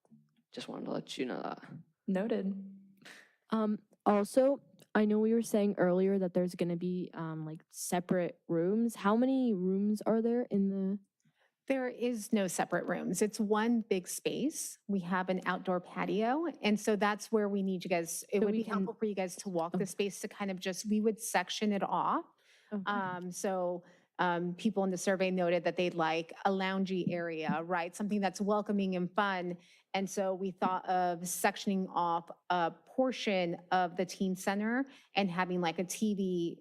just wanted to let you know that. Noted. Also, I know we were saying earlier that there's going to be like separate rooms. How many rooms are there in the? There is no separate rooms. It's one big space. We have an outdoor patio. And so that's where we need you guys, it So would we be can- helpful for you guys to walk the space to kind of we would section it off. People in the survey noted that they'd like a loungy area, right? Something that's welcoming and fun. And so we thought of sectioning off a portion of the teen center and having like a TV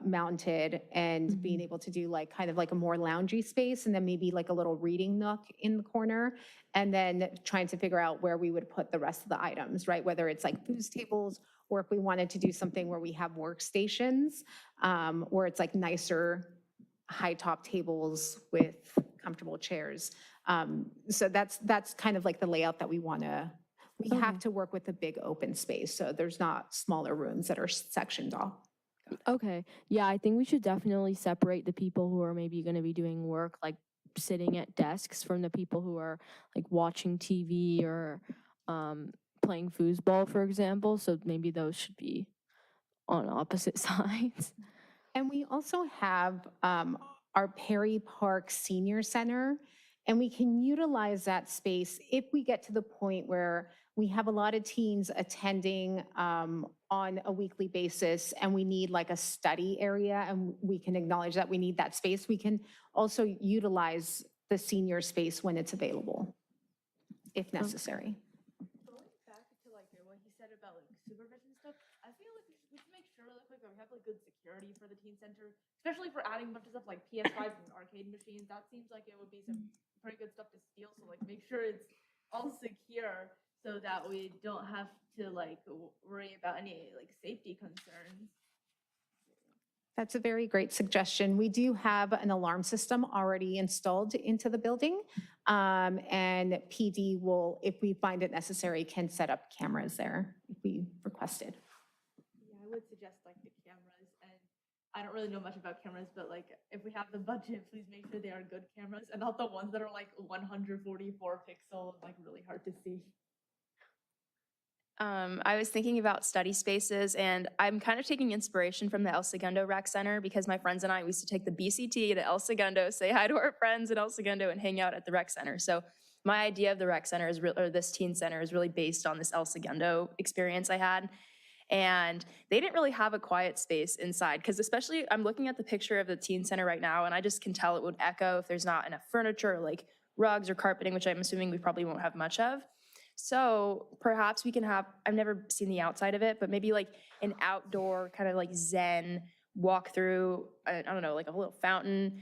mounted and being able to do like kind of like a more loungy space, and then maybe like a little reading nook in the corner, and then trying to figure out where we would put the rest of the items, right? Whether it's like food tables, or if we wanted to do something where we have workstations, where it's like nicer high top tables with comfortable chairs. So that's kind of like the layout that we have to work with a big open space. So there's not smaller rooms that are sectioned off. Okay. Yeah, I think we should definitely separate the people who are maybe going to be doing work, like sitting at desks, from the people who are like watching TV or playing foosball, for example. So maybe those should be on opposite sides. And we also have our Perry Park Senior Center. And we can utilize that space if we get to the point where we have a lot of teens attending on a weekly basis and we need like a study area and we can acknowledge that we need that space. We can also utilize the senior space when it's available, if necessary. Going back to like what he said about like supervision stuff, I feel like we should make sure really quick that we have like good security for the teen center, especially for adding a bunch of stuff like PS5s and arcade machines. That seems like it would be some pretty good stuff to steal. So like make sure it's all secure so that we don't have to like worry about any like safety concerns. That's a very great suggestion. We do have an alarm system already installed into the building. And PD will, if we find it necessary, can set up cameras there if we requested. Yeah, I would suggest like the cameras, and I don't really know much about cameras, but like if we have the budget, please make sure they are good cameras and not the ones that are like 144 pixel and like really hard to see. I was thinking about study spaces, and I'm kind of taking inspiration from the El Segundo Rec Center because my friends and I used to take the BCT to El Segundo, say hi to our friends in El Segundo, and hang out at the rec center. So my idea of the rec center is or this teen center is really based on this El Segundo experience I had. And they didn't really have a quiet space inside because especially I'm looking at the picture of the teen center right now, and I just can tell it would echo if there's not enough furniture, like rugs or carpeting, which I'm assuming we probably won't have much of. So perhaps we can have, I've never seen the outside of it, but maybe like an outdoor kind of like Zen walk through, I don't know, like a little fountain,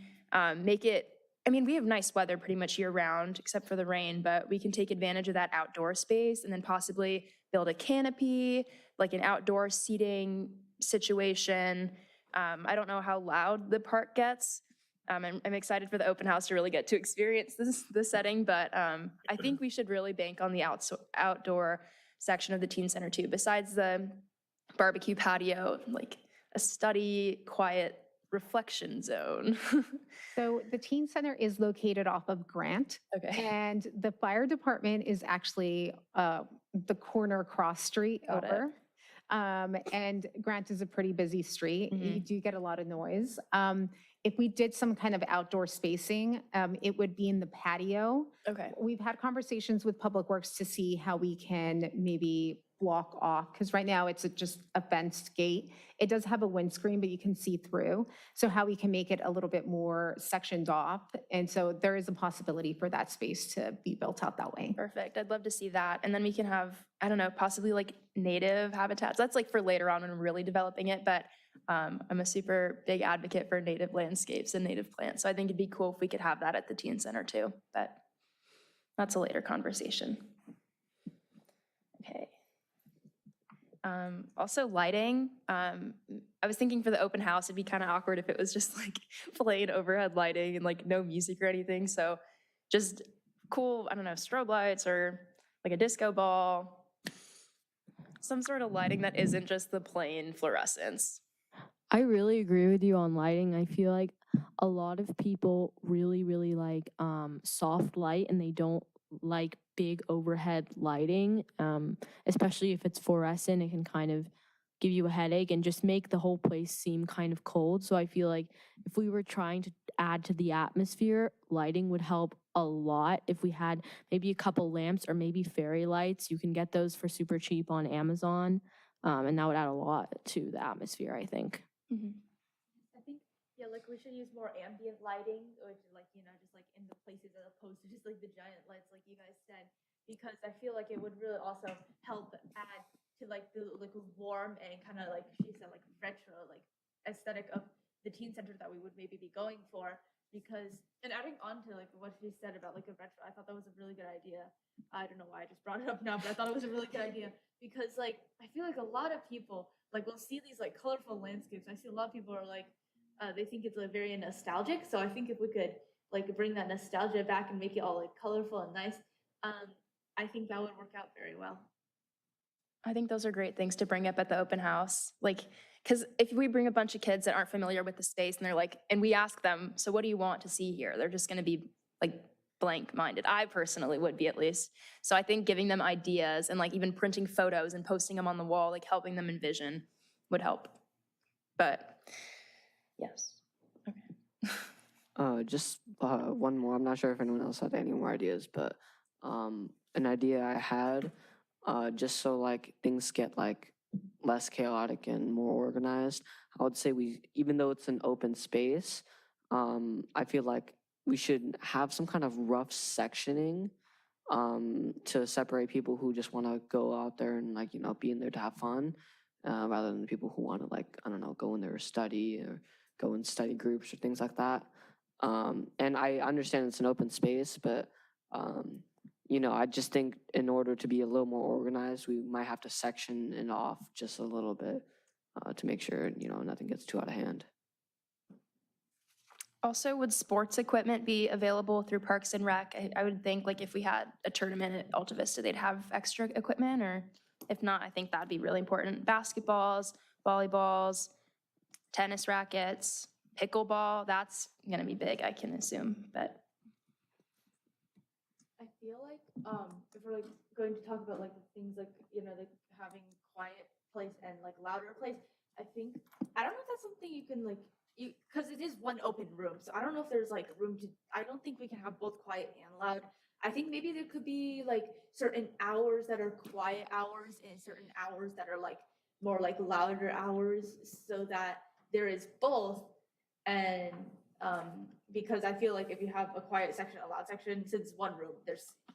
make it, I mean, we have nice weather pretty much year round, except for the rain, but we can take advantage of that outdoor space and then possibly build a canopy, like an outdoor seating situation. I don't know how loud the park gets. I'm excited for the open house to really get to experience this setting, but I think we should really bank on the outdoor section of the teen center too. Besides the barbecue patio, like a study, quiet reflection zone. So the teen center is located off of Grant. Okay. And the fire department is actually the corner cross street Got it. over. And Grant is a pretty busy street. You do get a lot of noise. If we did some kind of outdoor spacing, it would be in the patio. Okay. We've had conversations with Public Works to see how we can maybe block off, because right now it's just a fenced gate. It does have a windscreen, but you can see through. So how we can make it a little bit more sectioned off. And so there is a possibility for that space to be built out that way. Perfect. I'd love to see that. And then we can have, I don't know, possibly like native habitats. That's like for later on when we're really developing it. But I'm a super big advocate for native landscapes and native plants. So I think it'd be cool if we could have that at the teen center too. But that's a later conversation. Okay. Also lighting. I was thinking for the open house, it'd be kind of awkward if it was just like plain overhead lighting and like no music or anything. So just cool, I don't know, strobe lights or like a disco ball, some sort of lighting that isn't just the plain fluorescence. I really agree with you on lighting. I feel like a lot of people really, really like soft light and they don't like big overhead lighting, especially if it's fluorescent. It can kind of give you a headache and just make the whole place seem kind of cold. So I feel like if we were trying to add to the atmosphere, lighting would help a lot. If we had maybe a couple lamps or maybe fairy lights, you can get those for super cheap on Amazon, and that would add a lot to the atmosphere, I think. I think, yeah, like we should use more ambient lighting, which is like, you know, just like in the places as opposed to just like the giant lights like you guys said, because I feel like it would really also help add to like the like warm and kind of like she said, like retro, like aesthetic of the teen center that we would maybe be going for. Because, and adding on to like what she said about like a retro, I thought that was a really good idea. I don't know why I just brought it up now, but I thought it was a really good idea because like I feel like a lot of people like will see these like colorful landscapes. I see a lot of people are like they think it's like very nostalgic. So I think if we could like bring that nostalgia back and make it all like colorful and nice, I think that would work out very well. I think those are great things to bring up at the open house. Like, because if we bring a bunch of kids that aren't familiar with the space and they're like, and we ask them, so what do you want to see here? They're just going to be like blank-minded. I personally would be at least. So I think giving them ideas and like even printing photos and posting them on the wall, like helping them envision would help. But yes. Okay. Just one more. I'm not sure if anyone else had any more ideas, but an idea I had, just so like things get like less chaotic and more organized, I would say even though it's an open space, I feel like we should have some kind of rough sectioning to separate people who just want to go out there and like, be in there to have fun, rather than the people who want to like, I don't know, go in there or study or go in study groups or things like that. And I understand it's an open space, but I just think in order to be a little more organized, we might have to section it off just a little bit to make sure, nothing gets too out of hand. Also, would sports equipment be available through Parks and Rec? I would think like if we had a tournament at Alta Vista, they'd have extra equipment, or if not, I think that'd be really important. Basketballs, volleyballs, tennis rackets, pickleball, that's gonna be big, I can assume, but. I feel like if we're like going to talk about like things like like having quiet place and like louder place, I don't know if that's something you can like because it is one open room, so I don't know if there's like room to. I don't think we can have both quiet and loud. I think maybe there could be like certain hours that are quiet hours and certain hours that are like more like louder hours, so that there is both. And because I feel like if you have a quiet section, a loud section, since one room,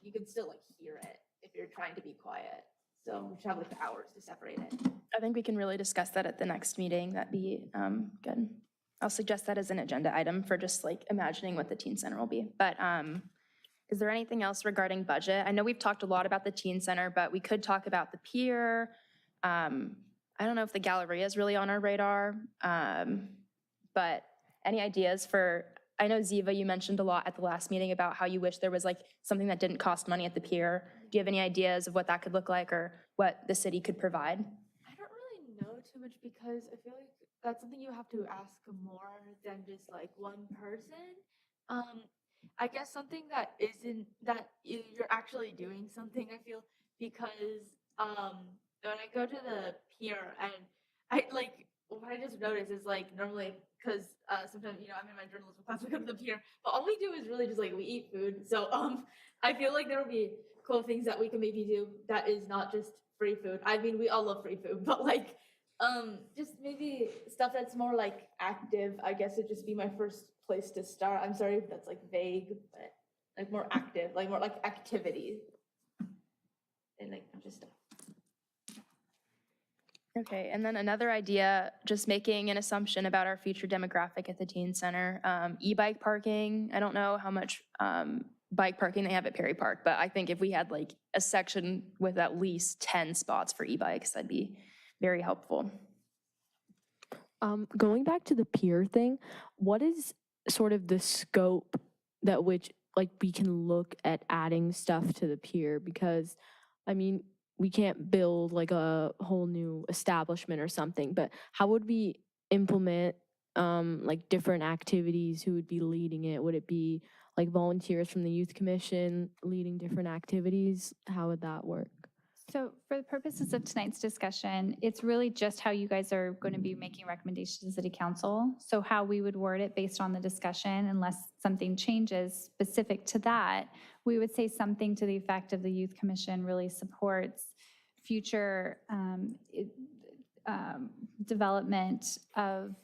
you can still like hear it if you're trying to be quiet. So we should have like the hours to separate it. I think we can really discuss that at the next meeting. That'd be good. I'll suggest that as an agenda item for just like imagining what the teen center will be. But is there anything else regarding budget? I know we've talked a lot about the teen center, but we could talk about the pier. I don't know if the Galleria is really on our radar, but any ideas for, I know Ziva, you mentioned a lot at the last meeting about how you wish there was like something that didn't cost money at the pier. Do you have any ideas of what that could look like or what the city could provide? I don't really know too much because I feel like that's something you have to ask more than just like one person. I guess something that isn't that you're actually doing something, I feel, because when I go to the pier and I like what I just noticed is like normally because sometimes I'm in my journalism class, we go to the pier, but all we do is really just like we eat food. So I feel like there will be cool things that we can maybe do that is not just free food. I mean, we all love free food, but like just maybe stuff that's more like active, I guess would just be my first place to start. I'm sorry if that's like vague, but like more active, like more like activity and like just stuff. Okay, and then another idea, just making an assumption about our future demographic at the teen center, e-bike parking. I don't know how much bike parking they have at Perry Park, but I think if we had like a section with at least 10 spots for e-bikes, that'd be very helpful. Going back to the pier thing, what is sort of the scope that which like we can look at adding stuff to the pier? Because I mean, we can't build like a whole new establishment or something, but how would we implement like different activities? Who would be leading it? Would it be like volunteers from the youth commission leading different activities? How would that work? So for the purposes of tonight's discussion, it's really just how you guys are going to be making recommendations to City Council. So how we would word it based on the discussion, unless something changes specific to that, we would say something to the effect of the Youth Commission really supports future development of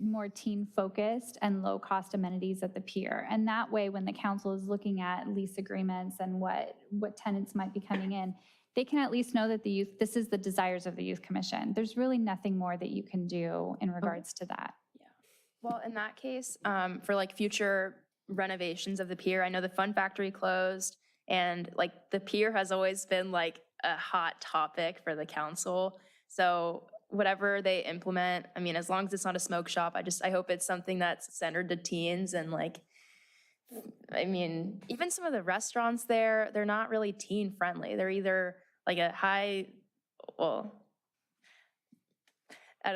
more teen-focused and low-cost amenities at the pier. And that way, when the council is looking at lease agreements and what tenants might be coming in, they can at least know that this is the desires of the Youth Commission. There's really nothing more that you can do in regards to that. Yeah. Well, in that case, for like future renovations of the pier, I know the Fun Factory closed, and like the pier has always been like a hot topic for the council. So whatever they implement, I mean, as long as it's not a smoke shop, I hope it's something that's centered to teens. And like, I mean, even some of the restaurants there, they're not really teen friendly. They're either like I don't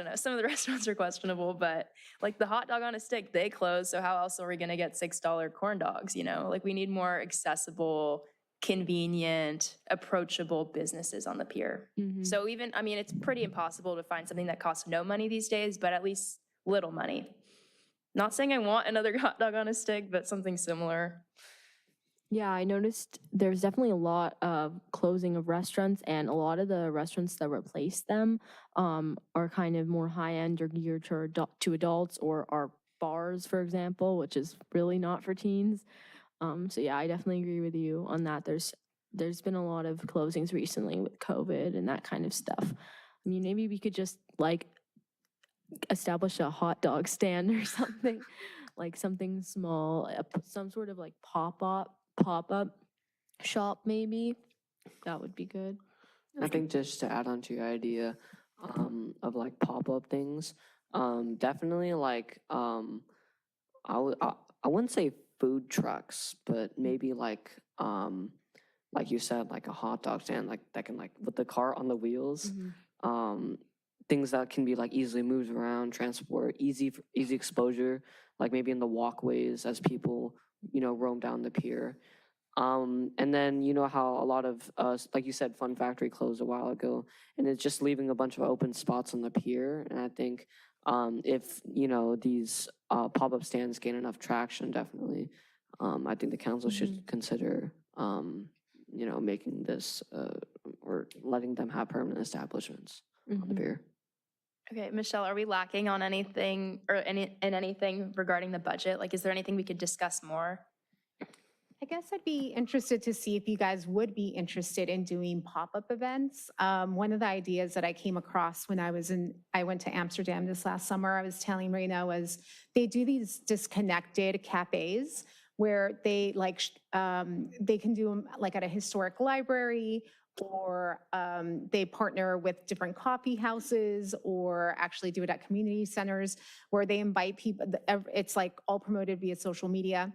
know, some of the restaurants are questionable, but like the hot dog on a stick, they closed. So how else are we gonna get $6 corn dogs, Like we need more accessible, convenient, approachable businesses on the pier. Mm-hmm. So even, I mean, it's pretty impossible to find something that costs no money these days, but at least little money. Not saying I want another hot dog on a stick, but something similar. Yeah, I noticed there's definitely a lot of closing of restaurants, and a lot of the restaurants that replace them are kind of more high-end or geared to adults, or are bars, for example, which is really not for teens. So yeah, I definitely agree with you on that. There's been a lot of closings recently with COVID and that kind of stuff. I mean, maybe we could just like establish a hot dog stand or something, like something small, some sort of like pop-up shop maybe. That would be good. I think just to add on to your idea of like pop-up things, definitely like I wouldn't say food trucks, but maybe like you said, like a hot dog stand, like that can like with the cart on the wheels, things that can be like easily moved around, transport, easy exposure, like maybe in the walkways as people roam down the pier. And then you know how a lot of like you said, Fun Factory closed a while ago, and it's just leaving a bunch of open spots on the pier. And I think if these pop-up stands gain enough traction, definitely, I think the council should consider making this or letting them have permanent establishments on the pier. Okay, Michelle, are we lacking on anything or anything regarding the budget? Like, is there anything we could discuss more? I guess I'd be interested to see if you guys would be interested in doing pop-up events. One of the ideas that I came across when I went to Amsterdam this last summer, I was telling Reina, was they do these disconnected cafes where they they can do them like at a historic library, or they partner with different coffee houses, or actually do it at community centers where they invite people. It's like all promoted via social media.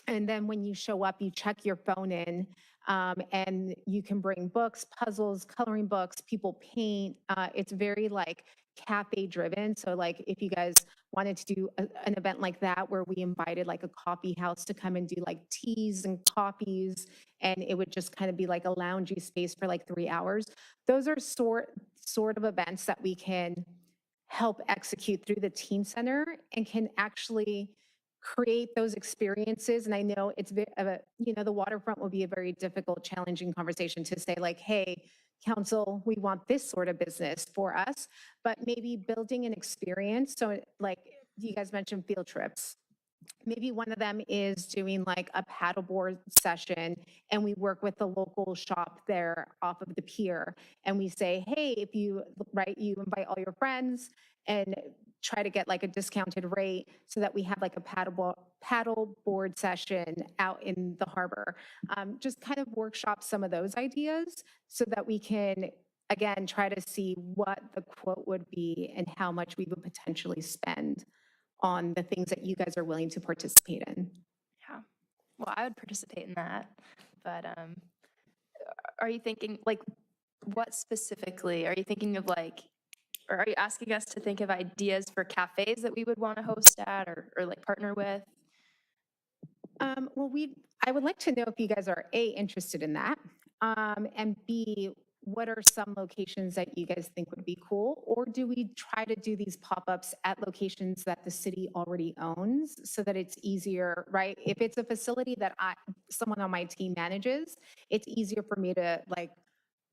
And then when you show up, you check your phone in, and you can bring books, puzzles, coloring books, people paint. It's very like cafe driven. So like if you guys wanted to do an event like that where we invited like a coffee house to come and do like teas and coffees, and it would just kind of be like a loungy space for like 3 hours. Those are sort of events that we can help execute through the teen center and can actually create those experiences. And I know it's the waterfront will be a very difficult, challenging conversation to say like, hey, council, we want this sort of business for us, but maybe building an experience. So like you guys mentioned field trips. Maybe one of them is doing like a paddleboard session, and we work with the local shop there off of the pier, and we say, hey, if you invite all your friends and try to get like a discounted rate so that we have like a paddleboard session out in the harbor. Just kind of workshop some of those ideas so that we can, again, try to see what the quote would be and how much we would potentially spend on the things that you guys are willing to participate in. Yeah, well, I would participate in that, but are you thinking, like, what specifically? Are you thinking of like, or are you asking us to think of ideas for cafes that we would want to host at or like partner with? Well, I would like to know if you guys are A, interested in that, and B, what are some locations that you guys think would be cool? Or do we try to do these pop-ups at locations that the city already owns so that it's easier, right? If it's a facility that someone on my team manages, it's easier for me to like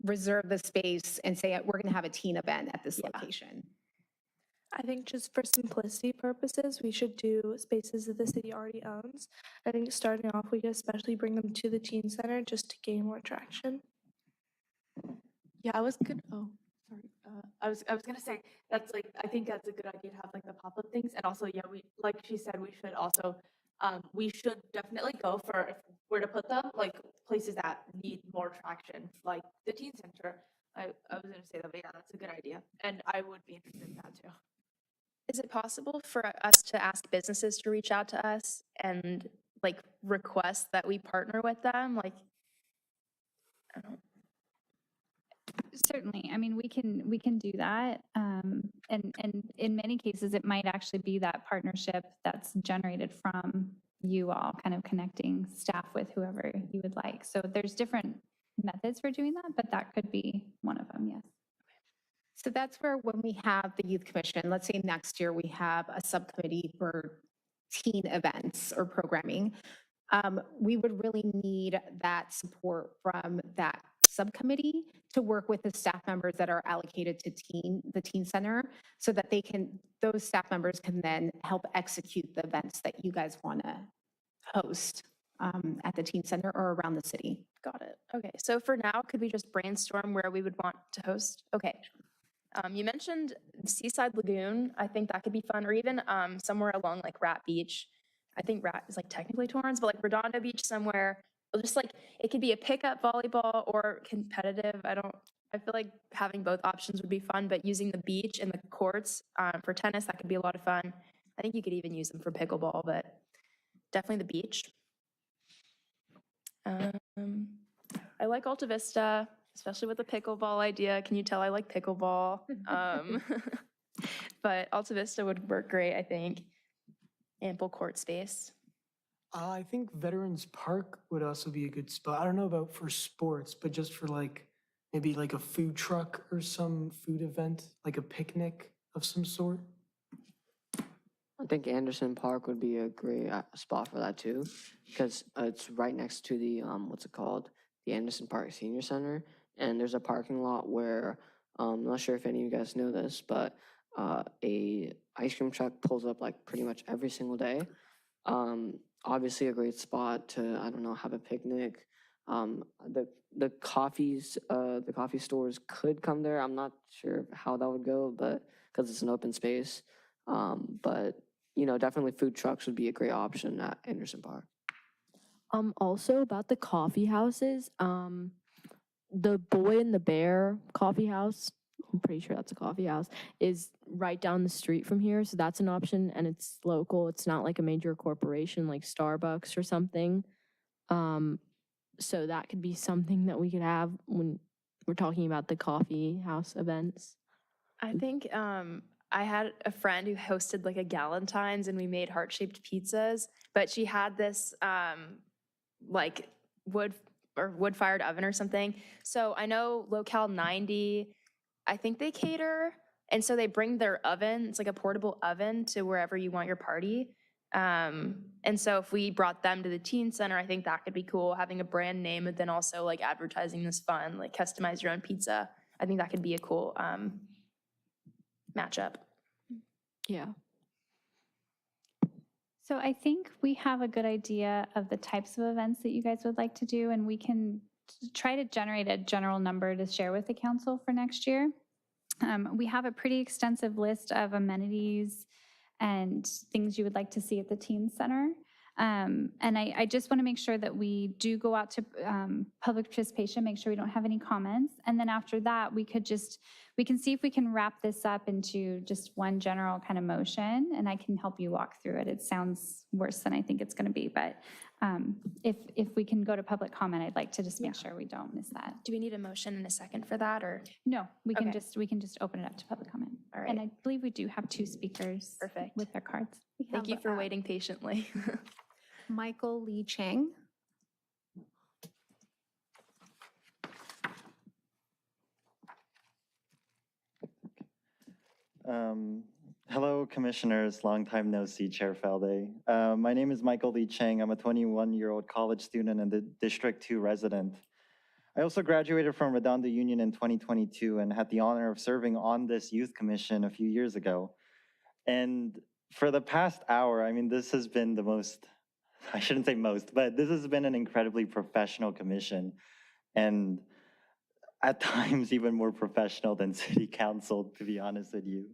reserve the space and say, we're going to have a teen event at this location. I think just for simplicity purposes, we should do spaces that the city already owns. I think starting off, we could especially bring them to the teen center just to gain more traction. Yeah, I was good. Oh, sorry. I was gonna say that's like I think that's a good idea to have like the pop-up things, and also yeah, we like she said we should definitely go for, if we're to put them like places that need more traction, like the teen center. I was gonna say that, but yeah, that's a good idea, and I would be interested in that too. Is it possible for us to ask businesses to reach out to us and like request that we partner with them? Like, I don't know. Certainly. I mean, we can do that. And in many cases, it might actually be that partnership that's generated from you all kind of connecting staff with whoever you would like. So there's different methods for doing that, but that could be one of them, yes. So that's where when we have the youth commission, let's say next year we have a subcommittee for teen events or programming. We would really need that support from that subcommittee to work with the staff members that are allocated to the teen center, so that those staff members can then help execute the events that you guys want to host at the teen center or around the city. Got it. Okay, so for now, could we just brainstorm where we would want to host? Okay. You mentioned Seaside Lagoon. I think that could be fun, or even somewhere along like Rat Beach. I think Rat is like technically Torrance, but like Redondo Beach somewhere. Or just like it could be a pickup volleyball or competitive. I feel like having both options would be fun, but using the beach and the courts for tennis, that could be a lot of fun. I think you could even use them for pickleball, but definitely the beach. I like Alta Vista, especially with the pickleball idea. Can you tell I like pickleball? But Alta Vista would work great, I think. Ample court space. I think Veterans Park would also be a good spot. I don't know about for sports, but just for like, maybe like a food truck or some food event, like a picnic of some sort. I think Anderson Park would be a great spot for that too, because it's right next to the, what's it called? The Anderson Park Senior Center. And there's a parking lot where, I'm not sure if any of you guys know this, but a ice cream truck pulls up like pretty much every single day. Obviously a great spot to, I don't know, have a picnic. The coffee stores could come there. I'm not sure how that would go, but because it's an open space. But you know, definitely food trucks would be a great option at Anderson Park. Also about the coffee houses, the Boy and the Bear coffee house, I'm pretty sure that's a coffee house, is right down the street from here. So that's an option, and it's local. It's not like a major corporation like Starbucks or something. So that could be something that we could have when we're talking about the coffee house events. I think I had a friend who hosted like a Galentine's and we made heart-shaped pizzas, but she had this like wood-fired oven or something. So I know Locale 90, I think they cater, and so they bring their oven, it's like a portable oven, to wherever you want your party. And so if we brought them to the teen center, I think that could be cool, having a brand name, but then also like advertising this fun, like customize your own pizza. I think that could be a cool matchup. Yeah. So I think we have a good idea of the types of events that you guys would like to do, and we can try to generate a general number to share with the council for next year. We have a pretty extensive list of amenities and things you would like to see at the teen center. And I just want to make sure that we do go out to public participation, make sure we don't have any comments. And then after that, we can see if we can wrap this up into just one general kind of motion, and I can help you walk through it. It sounds worse than I think it's going to be, but if we can go to public comment, I'd like to just make sure we don't miss that. Do we need a motion in a second for that, or? No, we can Okay. just open it up to public comment. All right. And I believe we do have 2 speakers. Perfect. With their cards. Thank you for waiting patiently. Michael Lee Chang. Hello, commissioners. Long time no see, Chair Falde. My name is Michael Lee Chang. I'm a 21-year-old college student and the District 2 resident. I also graduated from Redondo Union in 2022 and had the honor of serving on this youth commission a few years ago. And for the past hour, I mean, this has been the most, I shouldn't say most, but this has been an incredibly professional commission, and at times even more professional than city council, to be honest with you.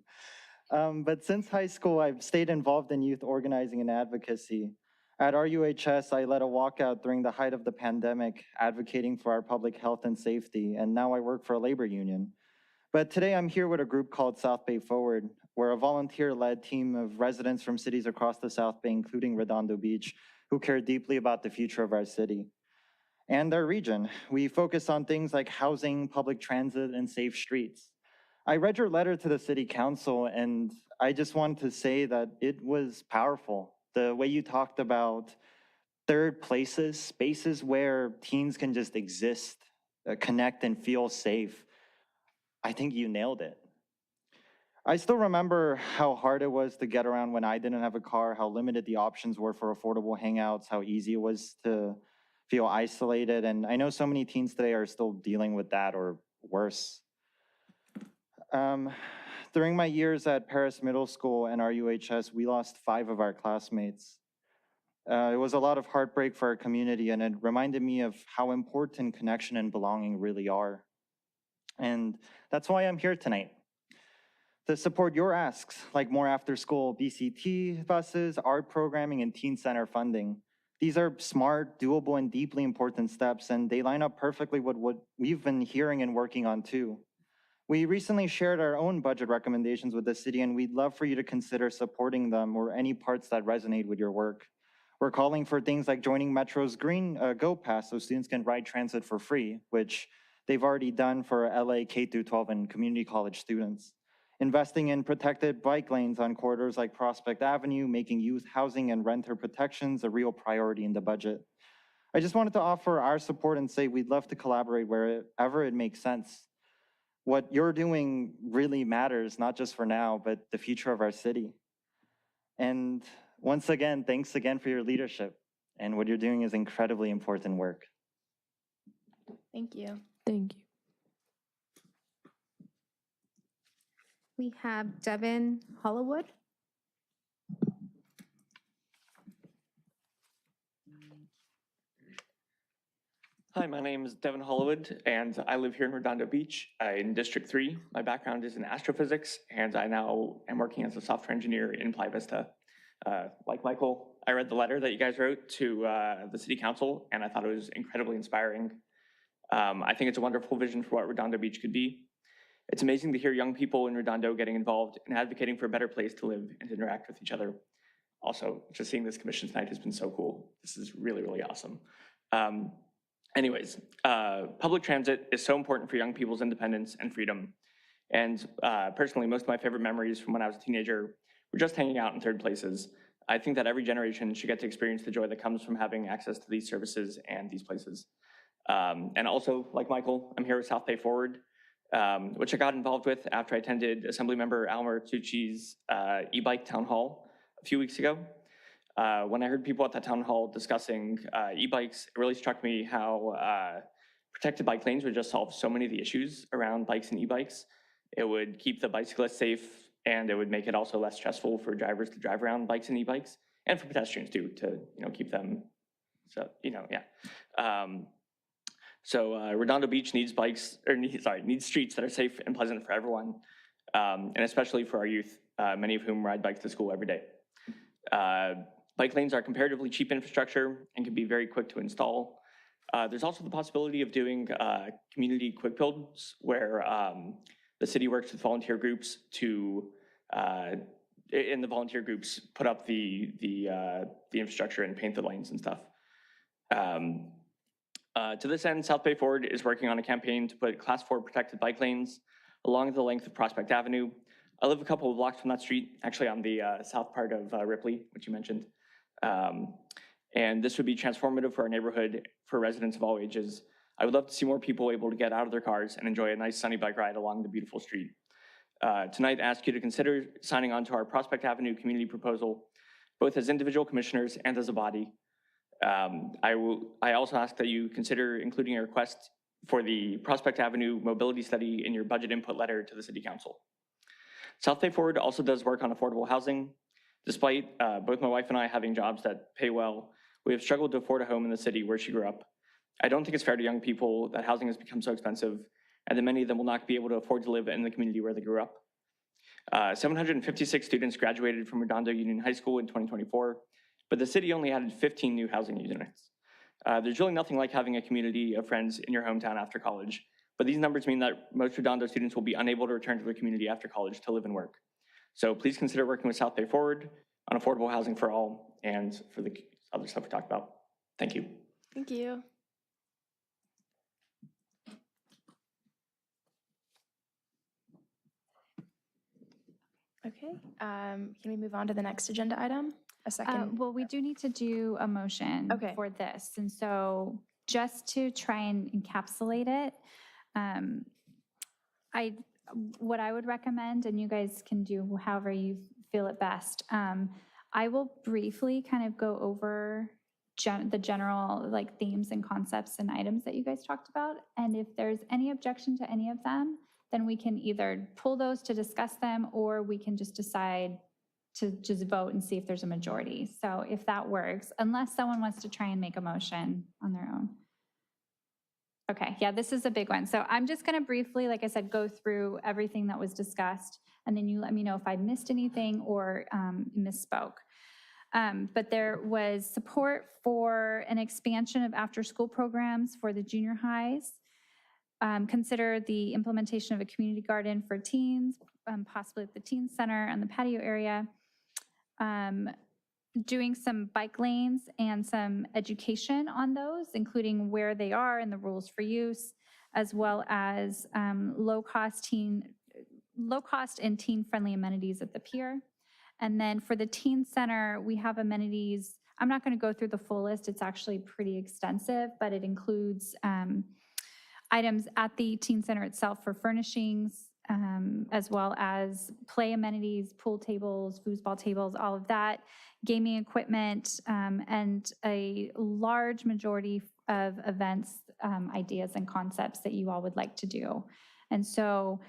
But since high school, I've stayed involved in youth organizing and advocacy. At RUHS, I led a walkout during the height of the pandemic, advocating for our public health and safety, and now I work for a labor union. But today I'm here with a group called South Bay Forward. We're a volunteer-led team of residents from cities across the South Bay, including Redondo Beach, who care deeply about the future of our city and our region. We focus on things like housing, public transit, and safe streets. I read your letter to the city council, and I just wanted to say that it was powerful. The way you talked about third places, spaces where teens can just exist, connect, and feel safe. I think you nailed it. I still remember how hard it was to get around when I didn't have a car, how limited the options were for affordable hangouts, how easy it was to feel isolated. And I know so many teens today are still dealing with that or worse. During my years at Paris Middle School and RUHS, we lost 5 of our classmates. It was a lot of heartbreak for our community, and it reminded me of how important connection and belonging really are. And that's why I'm here tonight, to support your asks, like more after-school BCT buses, art programming, and teen center funding. These are smart, doable, and deeply important steps, and they line up perfectly with what we've been hearing and working on too. We recently shared our own budget recommendations with the city, and we'd love for you to consider supporting them or any parts that resonate with your work. We're calling for things like joining Metro's Green Go Pass so students can ride transit for free, which they've already done for LA K-12 and community college students. Investing in protected bike lanes on corridors like Prospect Avenue, making youth housing and renter protections a real priority in the budget. I just wanted to offer our support and say we'd love to collaborate wherever it makes sense. What you're doing really matters, not just for now, but the future of our city. And once again, thanks again for your leadership. And what you're doing is incredibly important work. Thank you. Thank you. We have Devin Hollywood. Hi, my name is Devin Hollywood, and I live here in Redondo Beach in District 3. My background is in astrophysics, and I now am working as a software engineer in Playa Vista. Like Michael, I read the letter that you guys wrote to the City Council, and I thought it was incredibly inspiring. I think it's a wonderful vision for what Redondo Beach could be. It's amazing to hear young people in Redondo getting involved and advocating for a better place to live and to interact with each other. Also, just seeing this commission tonight has been so cool. This is really, really awesome. Anyways, public transit is so important for young people's independence and freedom. And personally, most of my favorite memories from when I was a teenager were just hanging out in third places. I think that every generation should get to experience the joy that comes from having access to these services and these places. And also, like Michael, I'm here with South Bay Forward, which I got involved with after I attended Assemblymember Almer Tucci's e-bike town hall a few weeks ago. When I heard people at that town hall discussing e-bikes, it really struck me how protected bike lanes would just solve so many of the issues around bikes and e-bikes. It would keep the bicyclists safe, and it would make it also less stressful for drivers to drive around bikes and e-bikes, and for pedestrians too, to keep them, Redondo Beach needs needs streets that are safe and pleasant for everyone, and especially for our youth, many of whom ride bikes to school every day. Bike lanes are comparatively cheap infrastructure and can be very quick to install. There's also the possibility of doing community quick builds where the city works with volunteer groups to, the volunteer groups put up the infrastructure and paint the lanes and stuff. To this end, South Bay Forward is working on a campaign to put Class 4 protected bike lanes along the length of Prospect Avenue. I live a couple of blocks from that street, actually on the south part of Ripley, which you mentioned. And this would be transformative for our neighborhood for residents of all ages. I would love to see more people able to get out of their cars and enjoy a nice sunny bike ride along the beautiful street. Tonight, I ask you to consider signing on to our Prospect Avenue community proposal, both as individual commissioners and as a body. I also ask that you consider including a request for the Prospect Avenue mobility study in your budget input letter to the City Council. South Bay Forward also does work on affordable housing. Despite both my wife and I having jobs that pay well, we have struggled to afford a home in the city where she grew up. I don't think it's fair to young people that housing has become so expensive and that many of them will not be able to afford to live in the community where they grew up. 756 students graduated from Redondo Union High School in 2024, but the city only added 15 new housing units. There's really nothing like having a community of friends in your hometown after college, but these numbers mean that most Redondo students will be unable to return to their community after college to live and work. So please consider working with South Bay Forward on affordable housing for all and for the other stuff we talked about. Thank you. Thank you. Okay, can we move on to the next agenda item? A second. Well, we do need to do a motion Okay. for this. And so just to try and encapsulate it, what I would recommend, and you guys can do however you feel it best. I will briefly kind of go over the general like themes and concepts and items that you guys talked about. And if there's any objection to any of them, then we can either pull those to discuss them, or we can just decide to just vote and see if there's a majority. So if that works, unless someone wants to try and make a motion on their own. Okay, yeah, this is a big one. So I'm just going to briefly, like I said, go through everything that was discussed, and then you let me know if I missed anything or misspoke. But there was support for an expansion of after-school programs for the junior highs. Consider the implementation of a community garden for teens, possibly at the teen center and the patio area. Doing some bike lanes and some education on those, including where they are and the rules for use, as well as low cost and teen-friendly amenities at the pier. And then for the teen center, we have amenities. I'm not going to go through the full list. It's actually pretty extensive, but it includes items at the teen center itself for furnishings, as well as play amenities, pool tables, foosball tables, all of that, gaming equipment, and a large majority of events, ideas, and concepts that you all would like to do. And so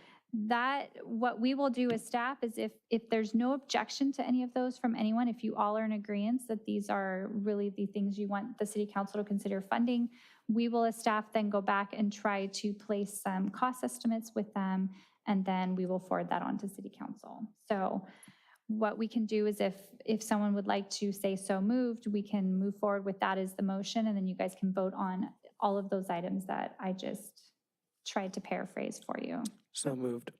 that, what we will do as staff is if there's no objection to any of those from anyone, if you all are in agreement that these are really the things you want the city council to consider funding, we will as staff then go back and try to place some cost estimates with them, and then we will forward that on to city council. So what we can do is if someone would like to say so moved, we can move forward with that as the motion, and then you guys can vote on all of those items that I just tried to paraphrase for you. So moved.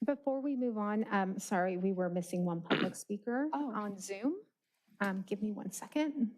Before we move on, sorry, we were missing one public speaker on Zoom. Give me 1 second.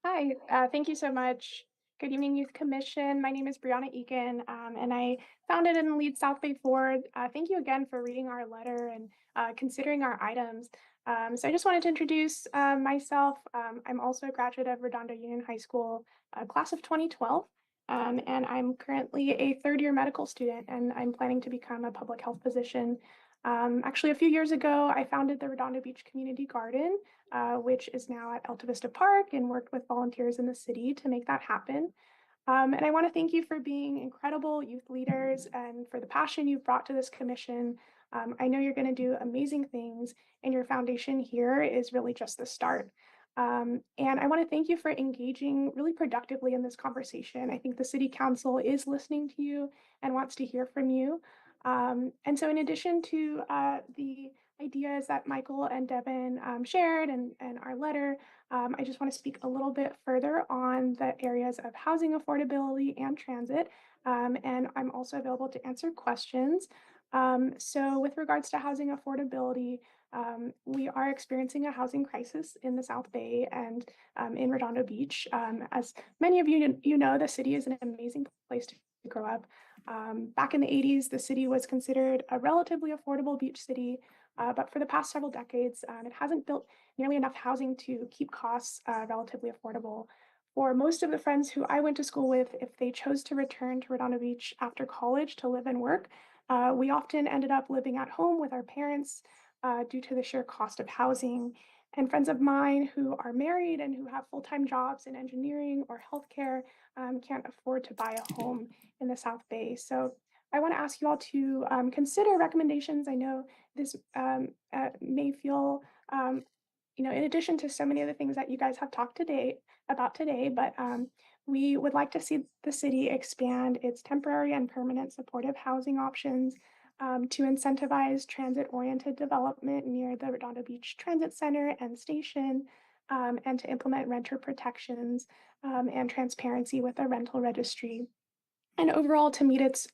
Hi, thank you so much. Good evening, Youth Commission. My name is Brianna Eakin, and I founded and lead South Bay Forward. Thank you again for reading our letter and considering our items. So I just wanted to introduce myself. I'm also a graduate of Redondo Union High School, class of 2012, and I'm currently a third-year medical student, and I'm planning to become a public health physician. Actually, a few years ago, I founded the Redondo Beach Community Garden, which is now at Alta Vista Park, and worked with volunteers in the city to make that happen. And I want to thank you for being incredible youth leaders and for the passion you've brought to this commission. I know you're going to do amazing things, and your foundation here is really just the start. And I want to thank you for engaging really productively in this conversation. I think the city council is listening to you and wants to hear from you. And so in addition to the ideas that Michael and Devin shared and our letter, I just want to speak a little bit further on the areas of housing affordability and transit. And I'm also available to answer questions. So with regards to housing affordability, we are experiencing a housing crisis in the South Bay and in Redondo Beach. As many of you know, the city is an amazing place to grow up. Back in the 80s, the city was considered a relatively affordable beach city, but for the past several decades, it hasn't built nearly enough housing to keep costs relatively affordable. For most of the friends who I went to school with, if they chose to return to Redondo Beach after college to live and work, we often ended up living at home with our parents due to the sheer cost of housing. And friends of mine who are married and who have full-time jobs in engineering or healthcare can't afford to buy a home in the South Bay. So I want to ask you all to consider recommendations. I know this may feel, in addition to so many of the things that you guys have talked about today, but we would like to see the city expand its temporary and permanent supportive housing options to incentivize transit-oriented development near the Redondo Beach Transit Center and station, and to implement renter protections and transparency with a rental registry. And overall, to meet its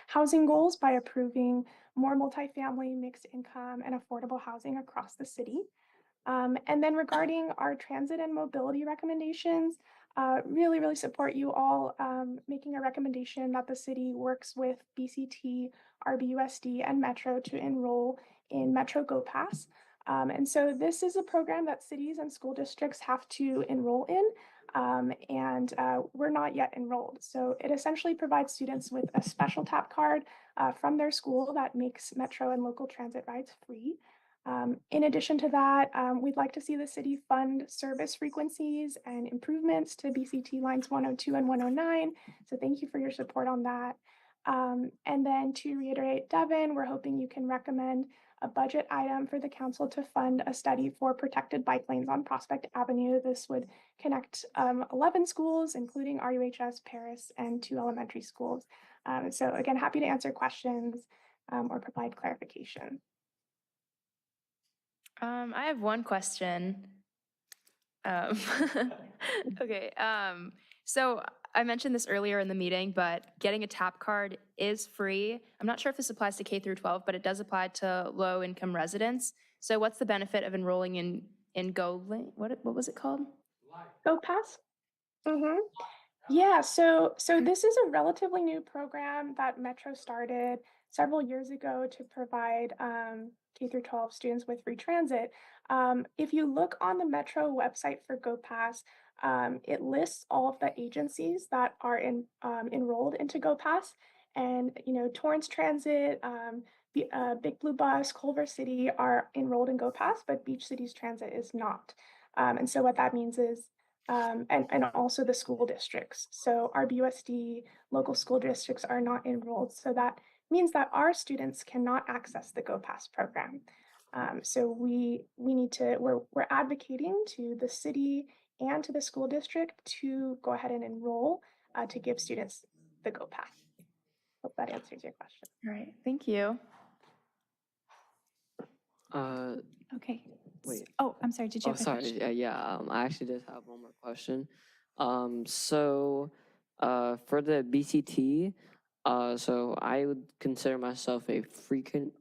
housing goals by approving more multifamily, mixed income, and affordable housing across the city. And then regarding our transit and mobility recommendations, really support you all making a recommendation that the city works with BCT, RBUSD, and Metro to enroll in Metro Go Pass. And so this is a program that cities and school districts have to enroll in. and we're not yet enrolled. So it essentially provides students with a special tap card from their school that makes Metro and local transit rides free. In addition to that, we'd like to see the city fund service frequencies and improvements to BCT lines 102 and 109. So thank you for your support on that. And then to reiterate, Devin, we're hoping you can recommend a budget item for the council to fund a study for protected bike lanes on Prospect Avenue. This would connect 11 schools, including RUHS, Paris, and 2 elementary schools. So again, happy to answer questions or provide clarification. I have one question. Okay, so I mentioned this earlier in the meeting, but getting a TAP card is free. I'm not sure if this applies to K through 12, but it does apply to low-income residents. So what's the benefit of enrolling in Go Link? What was it called? Go Pass? Mm-hmm. Yeah, so this is a relatively new program that Metro started several years ago to provide K through 12 students with free transit. If you look on the Metro website for GoPass, it lists all of the agencies that are enrolled into GoPass, and Torrance Transit, Big Blue Bus, Culver City are enrolled in GoPass, but Beach Cities Transit is not. And so what that means is and also the school districts. So our BUSD local school districts are not enrolled. So that means that our students cannot access the GoPass program. So we're advocating to the city and to the school district to go ahead and enroll to give students the GoPass. Hope that answers your question. All right, thank you. Okay. Wait. Oh, I'm sorry, did you Oh, have a sorry. question? Yeah, I actually did have one more question. So for the BCT, so I would consider myself a frequent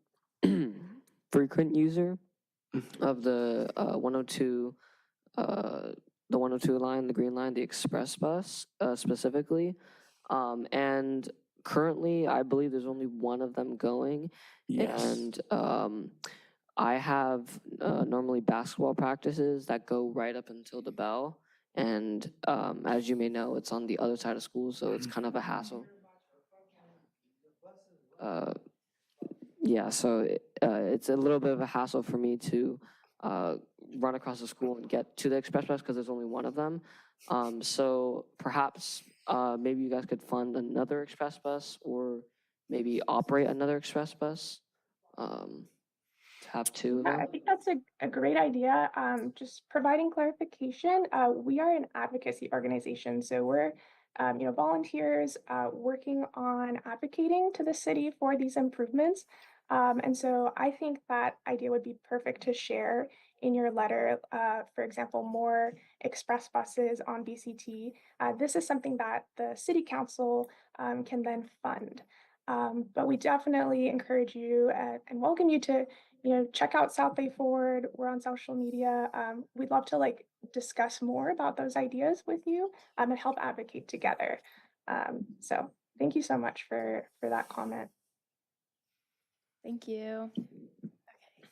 frequent user of the 102 the 102 line, the green line, the express bus specifically. And currently, I believe there's only one of them going. Yes. And I have normally basketball practices that go right up until the bell. And as you may know, it's on the other side of school, so it's kind of a hassle. Yeah, so it's a little bit of a hassle for me to run across the school and get to the express bus because there's only one of them. So perhaps maybe you guys could fund another express bus or maybe operate another express bus. To have two of Yeah, them. I think that's a great idea. Just providing clarification, we are an advocacy organization, so we're volunteers working on advocating to the city for these improvements. And so I think that idea would be perfect to share in your letter. For example, more express buses on BCT. This is something that the city council can then fund. But we definitely encourage you and welcome you to check out South Bay Forward. We're on social media. We'd love to discuss more about those ideas with you and help advocate together. So thank you so much for that comment. Thank you.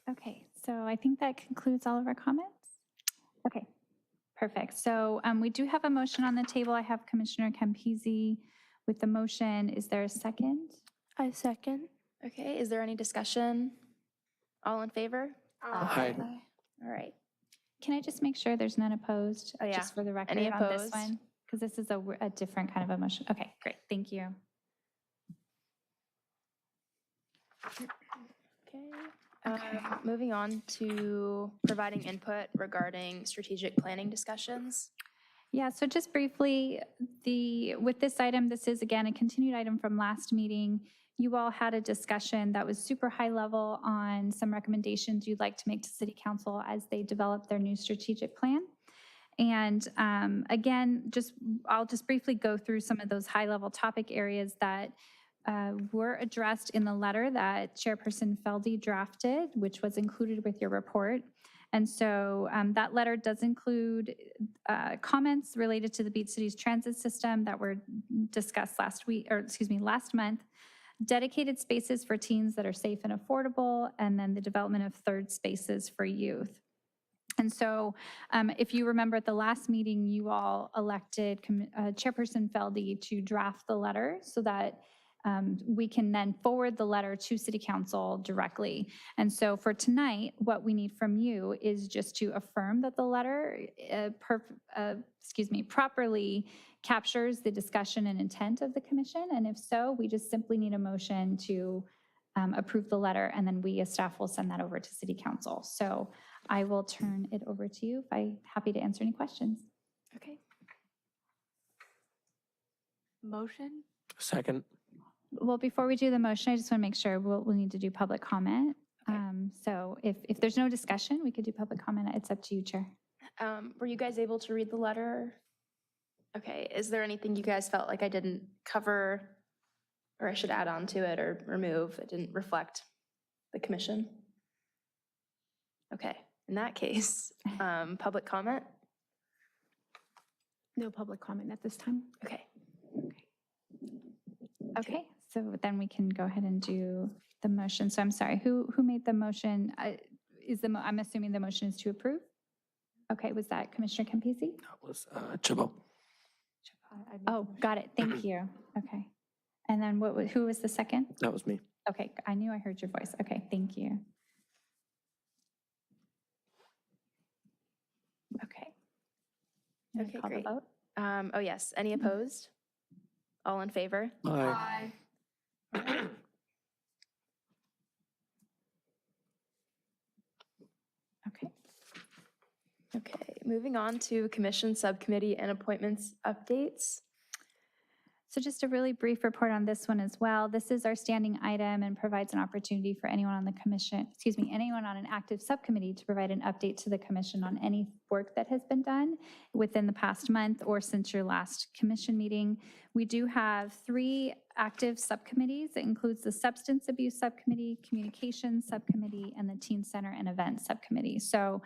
Okay, so I think that concludes all of our comments. Okay, perfect. So we do have a motion on the table. I have Commissioner Campisi with the motion. Is there a second? I second. Okay, is there any discussion? All in favor? Aye. All right. Can I just make sure there's none opposed? Oh, yeah. Just for the record Any on this opposed? one? Because this is a different kind of a motion. Okay, great. Thank you. Okay. Moving on to providing input regarding strategic planning discussions. Yeah, so just briefly, with this item, this is again a continued item from last meeting. You all had a discussion that was super high level on some recommendations you'd like to make to City Council as they develop their new strategic plan. And again, I'll just briefly go through some of those high level topic areas that were addressed in the letter that Chairperson Feldy drafted, which was included with your report. And so that letter does include comments related to the Beach Cities transit system that were discussed last month, dedicated spaces for teens that are safe and affordable, and then the development of third spaces for youth. And so if you remember at the last meeting, you all elected Chairperson Feldy to draft the letter so that we can then forward the letter to City Council directly. And so for tonight, what we need from you is just to affirm that the letter properly captures the discussion and intent of the commission. And if so, we just simply need a motion to approve the letter, and then we as staff will send that over to City Council. So I will turn it over to you. I'm happy to answer any questions. Okay. Motion? Second. Well, before we do the motion, I just want to make sure we'll need to do public comment. So if there's no discussion, we could do public comment. It's up to you, Chair. Were you guys able to read the letter? Okay, is there anything you guys felt like I didn't cover or I should add on to it or remove that didn't reflect the commission? Okay, in that case, public comment? No public comment at this time. Okay. Okay, so then we can go ahead and do the motion. So I'm sorry, who made the motion? I'm assuming the motion is to approve? Okay, was that Commissioner Campisi? That was Chabot. Oh, got it, thank you. Okay. And then who was the second? That was me. Okay, I knew I heard your voice. Okay, thank you. Okay. Okay, Call the great. vote? Oh, yes. Any opposed? All in favor? Aye. Okay. Okay, moving on to commission, subcommittee, and appointments updates. So just a really brief report on this one as well. This is our standing item and provides an opportunity for anyone on the commission, anyone on an active subcommittee to provide an update to the commission on any work that has been done within the past month or since your last commission meeting. We do have 3 active subcommittees. It includes the Substance Abuse Subcommittee, Communications Subcommittee, and the Teen Center and Events Subcommittee. So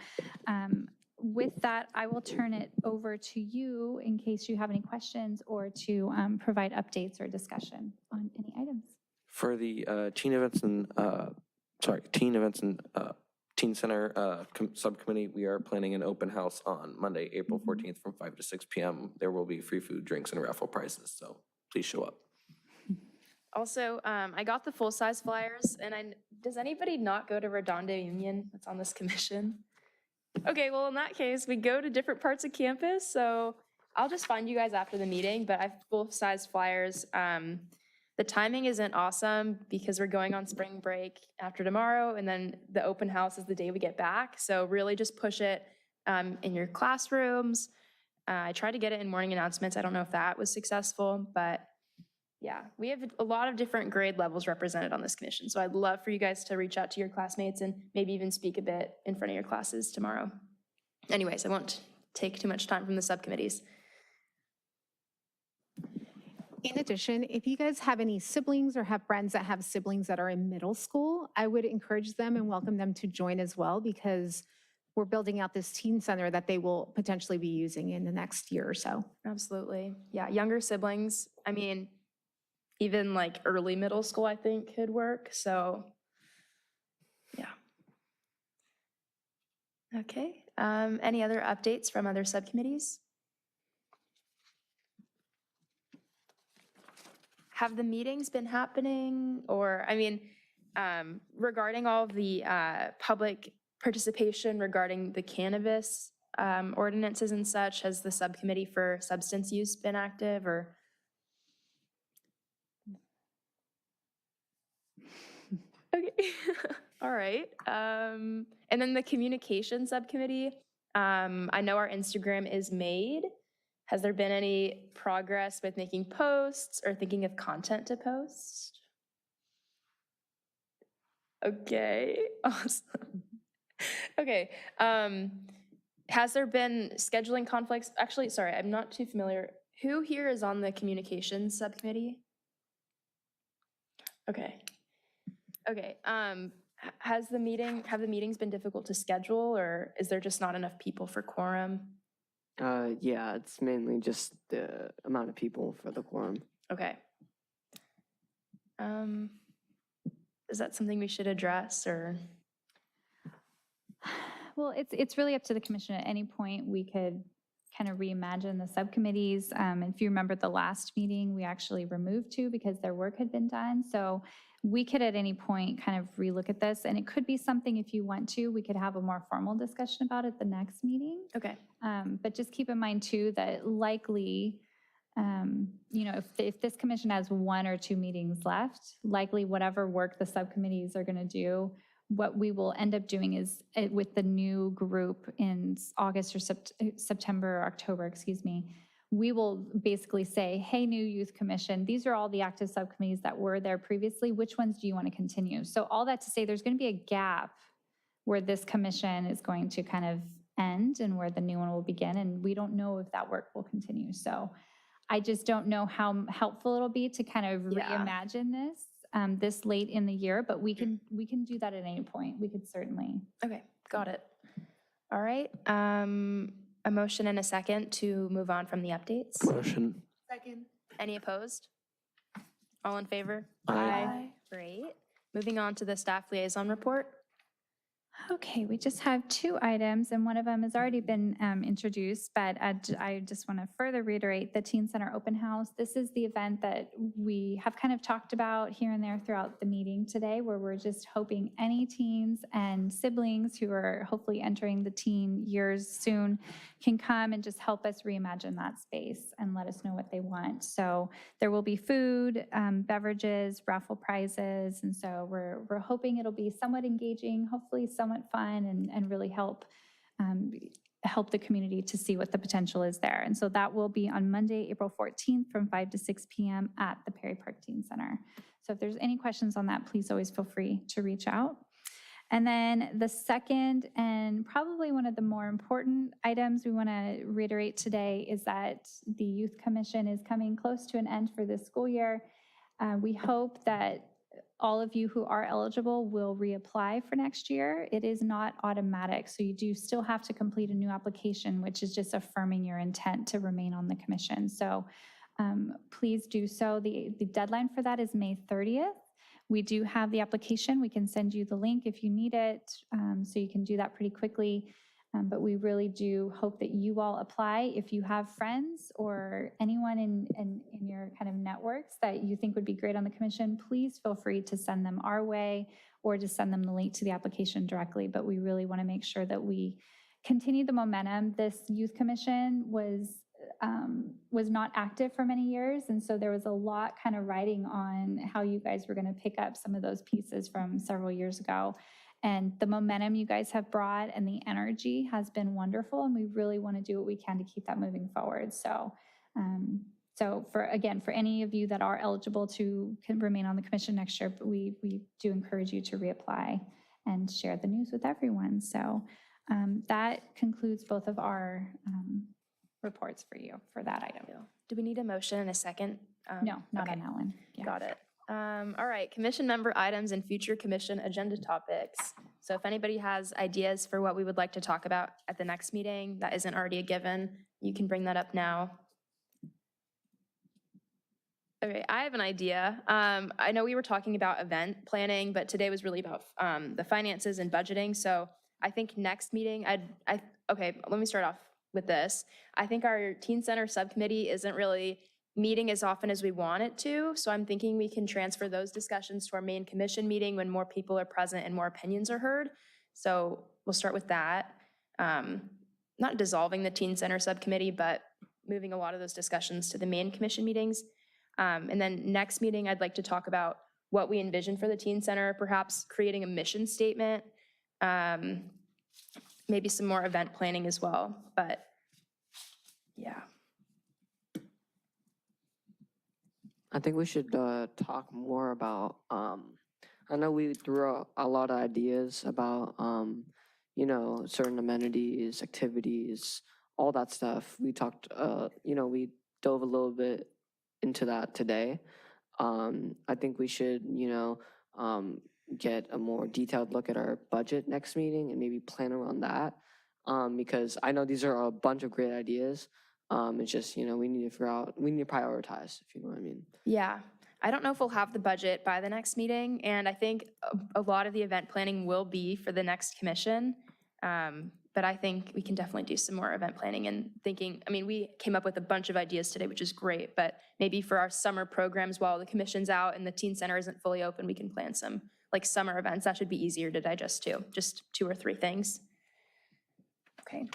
with that, I will turn it over to you in case you have any questions or to provide updates or discussion on any items. For the teen events and teen center subcommittee, we are planning an open house on Monday, April 14th from 5 to 6 p.m. There will be free food, drinks, and raffle prizes, so please show up. Also, I got the full-size flyers, and does anybody not go to Redondo Union that's on this commission? Okay, well, in that case, we go to different parts of campus, so I'll just find you guys after the meeting, but I have full-size flyers. The timing isn't awesome because we're going on spring break after tomorrow, and then the open house is the day we get back, so really just push it in your classrooms. I tried to get it in morning announcements. I don't know if that was successful, but yeah, we have a lot of different grade levels represented on this commission. So I'd love for you guys to reach out to your classmates and maybe even speak a bit in front of your classes tomorrow. Anyways, I won't take too much time from the subcommittees. In addition, if you guys have any siblings or have friends that have siblings that are in middle school, I would encourage them and welcome them to join as well, because we're building out this teen center that they will potentially be using in the next year or so. Absolutely. Yeah, younger siblings. I mean, even like early middle school, I think could work. So yeah. Okay. Any other updates from other subcommittees? Have the meetings been happening? Or, I mean, regarding all of the public participation regarding the cannabis ordinances and such, has the subcommittee for substance use been active or? Okay, all right. And then the communication subcommittee, I know our Instagram is made. Has there been any progress with making posts or thinking of content to post? Okay, awesome. Okay, has there been scheduling conflicts? Actually, sorry, I'm not too familiar. Who here is on the communications subcommittee? Okay. Okay, have the meetings been difficult to schedule, or is there just not enough people for quorum? Yeah, it's mainly just the amount of people for the quorum. Okay. Is that something we should address, or? Well, it's really up to the commission. At any point, we could kind of reimagine the subcommittees. If you remember the last meeting, we actually removed two because their work had been done. So we could at any point kind of relook at this, and it could be something, if you want to, we could have a more formal discussion about it the next meeting. Okay. But just keep in mind too, that likely, you know, if this commission has 1 or 2 meetings left, likely whatever work the subcommittees are going to do, what we will end up doing is with the new group in August or September or October, excuse me, we will basically say, hey, new youth commission, these are all the active subcommittees that were there previously. Which ones do you want to continue? So all that to say, there's going to be a gap where this commission is going to kind of end and where the new one will begin. And we don't know if that work will continue. So I just don't know how helpful it'll be to kind of reimagine this late in the year, but we can do that at any point. We could certainly. Okay, got it. All right. A motion and a second to move on from the updates. Motion. Second. Any opposed? All in favor? Aye. Great. Moving on to the staff liaison report. Okay, we just have 2 items, and one of them has already been introduced, but I just want to further reiterate the Teen Center Open House. This is the event that we have kind of talked about here and there throughout the meeting today, where we're just hoping any teens and siblings who are hopefully entering the teen years soon can come and just help us reimagine that space and let us know what they want. So there will be food, beverages, raffle prizes, and so we're hoping it'll be somewhat engaging, hopefully somewhat fun, and really help the community to see what the potential is there. And so that will be on Monday, April 14th from 5 to 6 p.m. at the Perry Park Teen Center. So if there's any questions on that, please always feel free to reach out. And then the second, and probably one of the more important items we want to reiterate today, is that the Youth Commission is coming close to an end for this school year. We hope that all of you who are eligible will reapply for next year. It is not automatic, so you do still have to complete a new application, which is just affirming your intent to remain on the commission. So please do so. The deadline for that is May 30th. We do have the application. We can send you the link if you need it, so you can do that pretty quickly. But we really do hope that you all apply. If you have friends or anyone in your kind of networks that you think would be great on the commission, please feel free to send them our way or to send them the link to the application directly. But we really want to make sure that we continue the momentum. This youth commission was not active for many years, and so there was a lot kind of riding on how you guys were going to pick up some of those pieces from several years ago. And the momentum you guys have brought and the energy has been wonderful, and we really want to do what we can to keep that moving forward. So, for any of you that are eligible to remain on the commission next year, we do encourage you to reapply and share the news with everyone. So that concludes both of our reports for you for that item. Do we need a motion and a second? No, not on that one. Yeah. Got it. All right, commission member items and future commission agenda topics. So if anybody has ideas for what we would like to talk about at the next meeting that isn't already a given, you can bring that up now. Okay, I have an idea. I know we were talking about event planning, but today was really about the finances and budgeting. So I think next meeting, okay, let me start off with this. I think our Teen Center subcommittee isn't really meeting as often as we want it to. So I'm thinking we can transfer those discussions to our main commission meeting when more people are present and more opinions are heard. So we'll start with that. Not dissolving the Teen Center subcommittee, but moving a lot of those discussions to the main commission meetings. And then next meeting, I'd like to talk about what we envision for the Teen Center, perhaps creating a mission statement, maybe some more event planning as well, but yeah. I think we should talk more about, I know we threw a lot of ideas about, certain amenities, activities, all that stuff. We talked, we dove a little bit into that today. I think we should, get a more detailed look at our budget next meeting and maybe plan around that. Because I know these are a bunch of great ideas. It's just, we need to prioritize, if you know what I mean. Yeah, I don't know if we'll have the budget by the next meeting, and I think a lot of the event planning will be for the next commission. But I think we can definitely do some more event planning and thinking, I mean, we came up with a bunch of ideas today, which is great, but maybe for our summer programs while the commission's out and the teen center isn't fully open, we can plan some like summer events. That should be easier to digest too, just 2 or 3 things. Okay.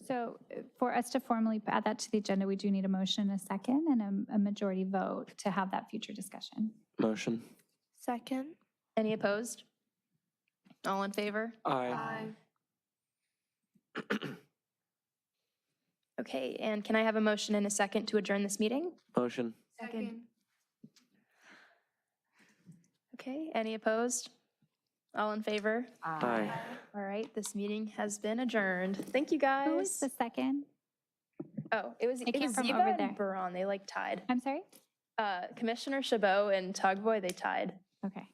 So for us to formally add that to the agenda, we do need a motion, a second, and a majority vote to have that future discussion. Motion. Second. Any opposed? All in favor? Aye. Okay, and can I have a motion and a second to adjourn this meeting? Motion. Second. Okay, any opposed? All in favor? Aye. All right, this meeting has been adjourned. Thank you, Who was guys. the second? Oh, it was came from Ziva over and there. Baran. They like tied. I'm sorry? Commissioner Chabot and Tugboy, they tied. Okay.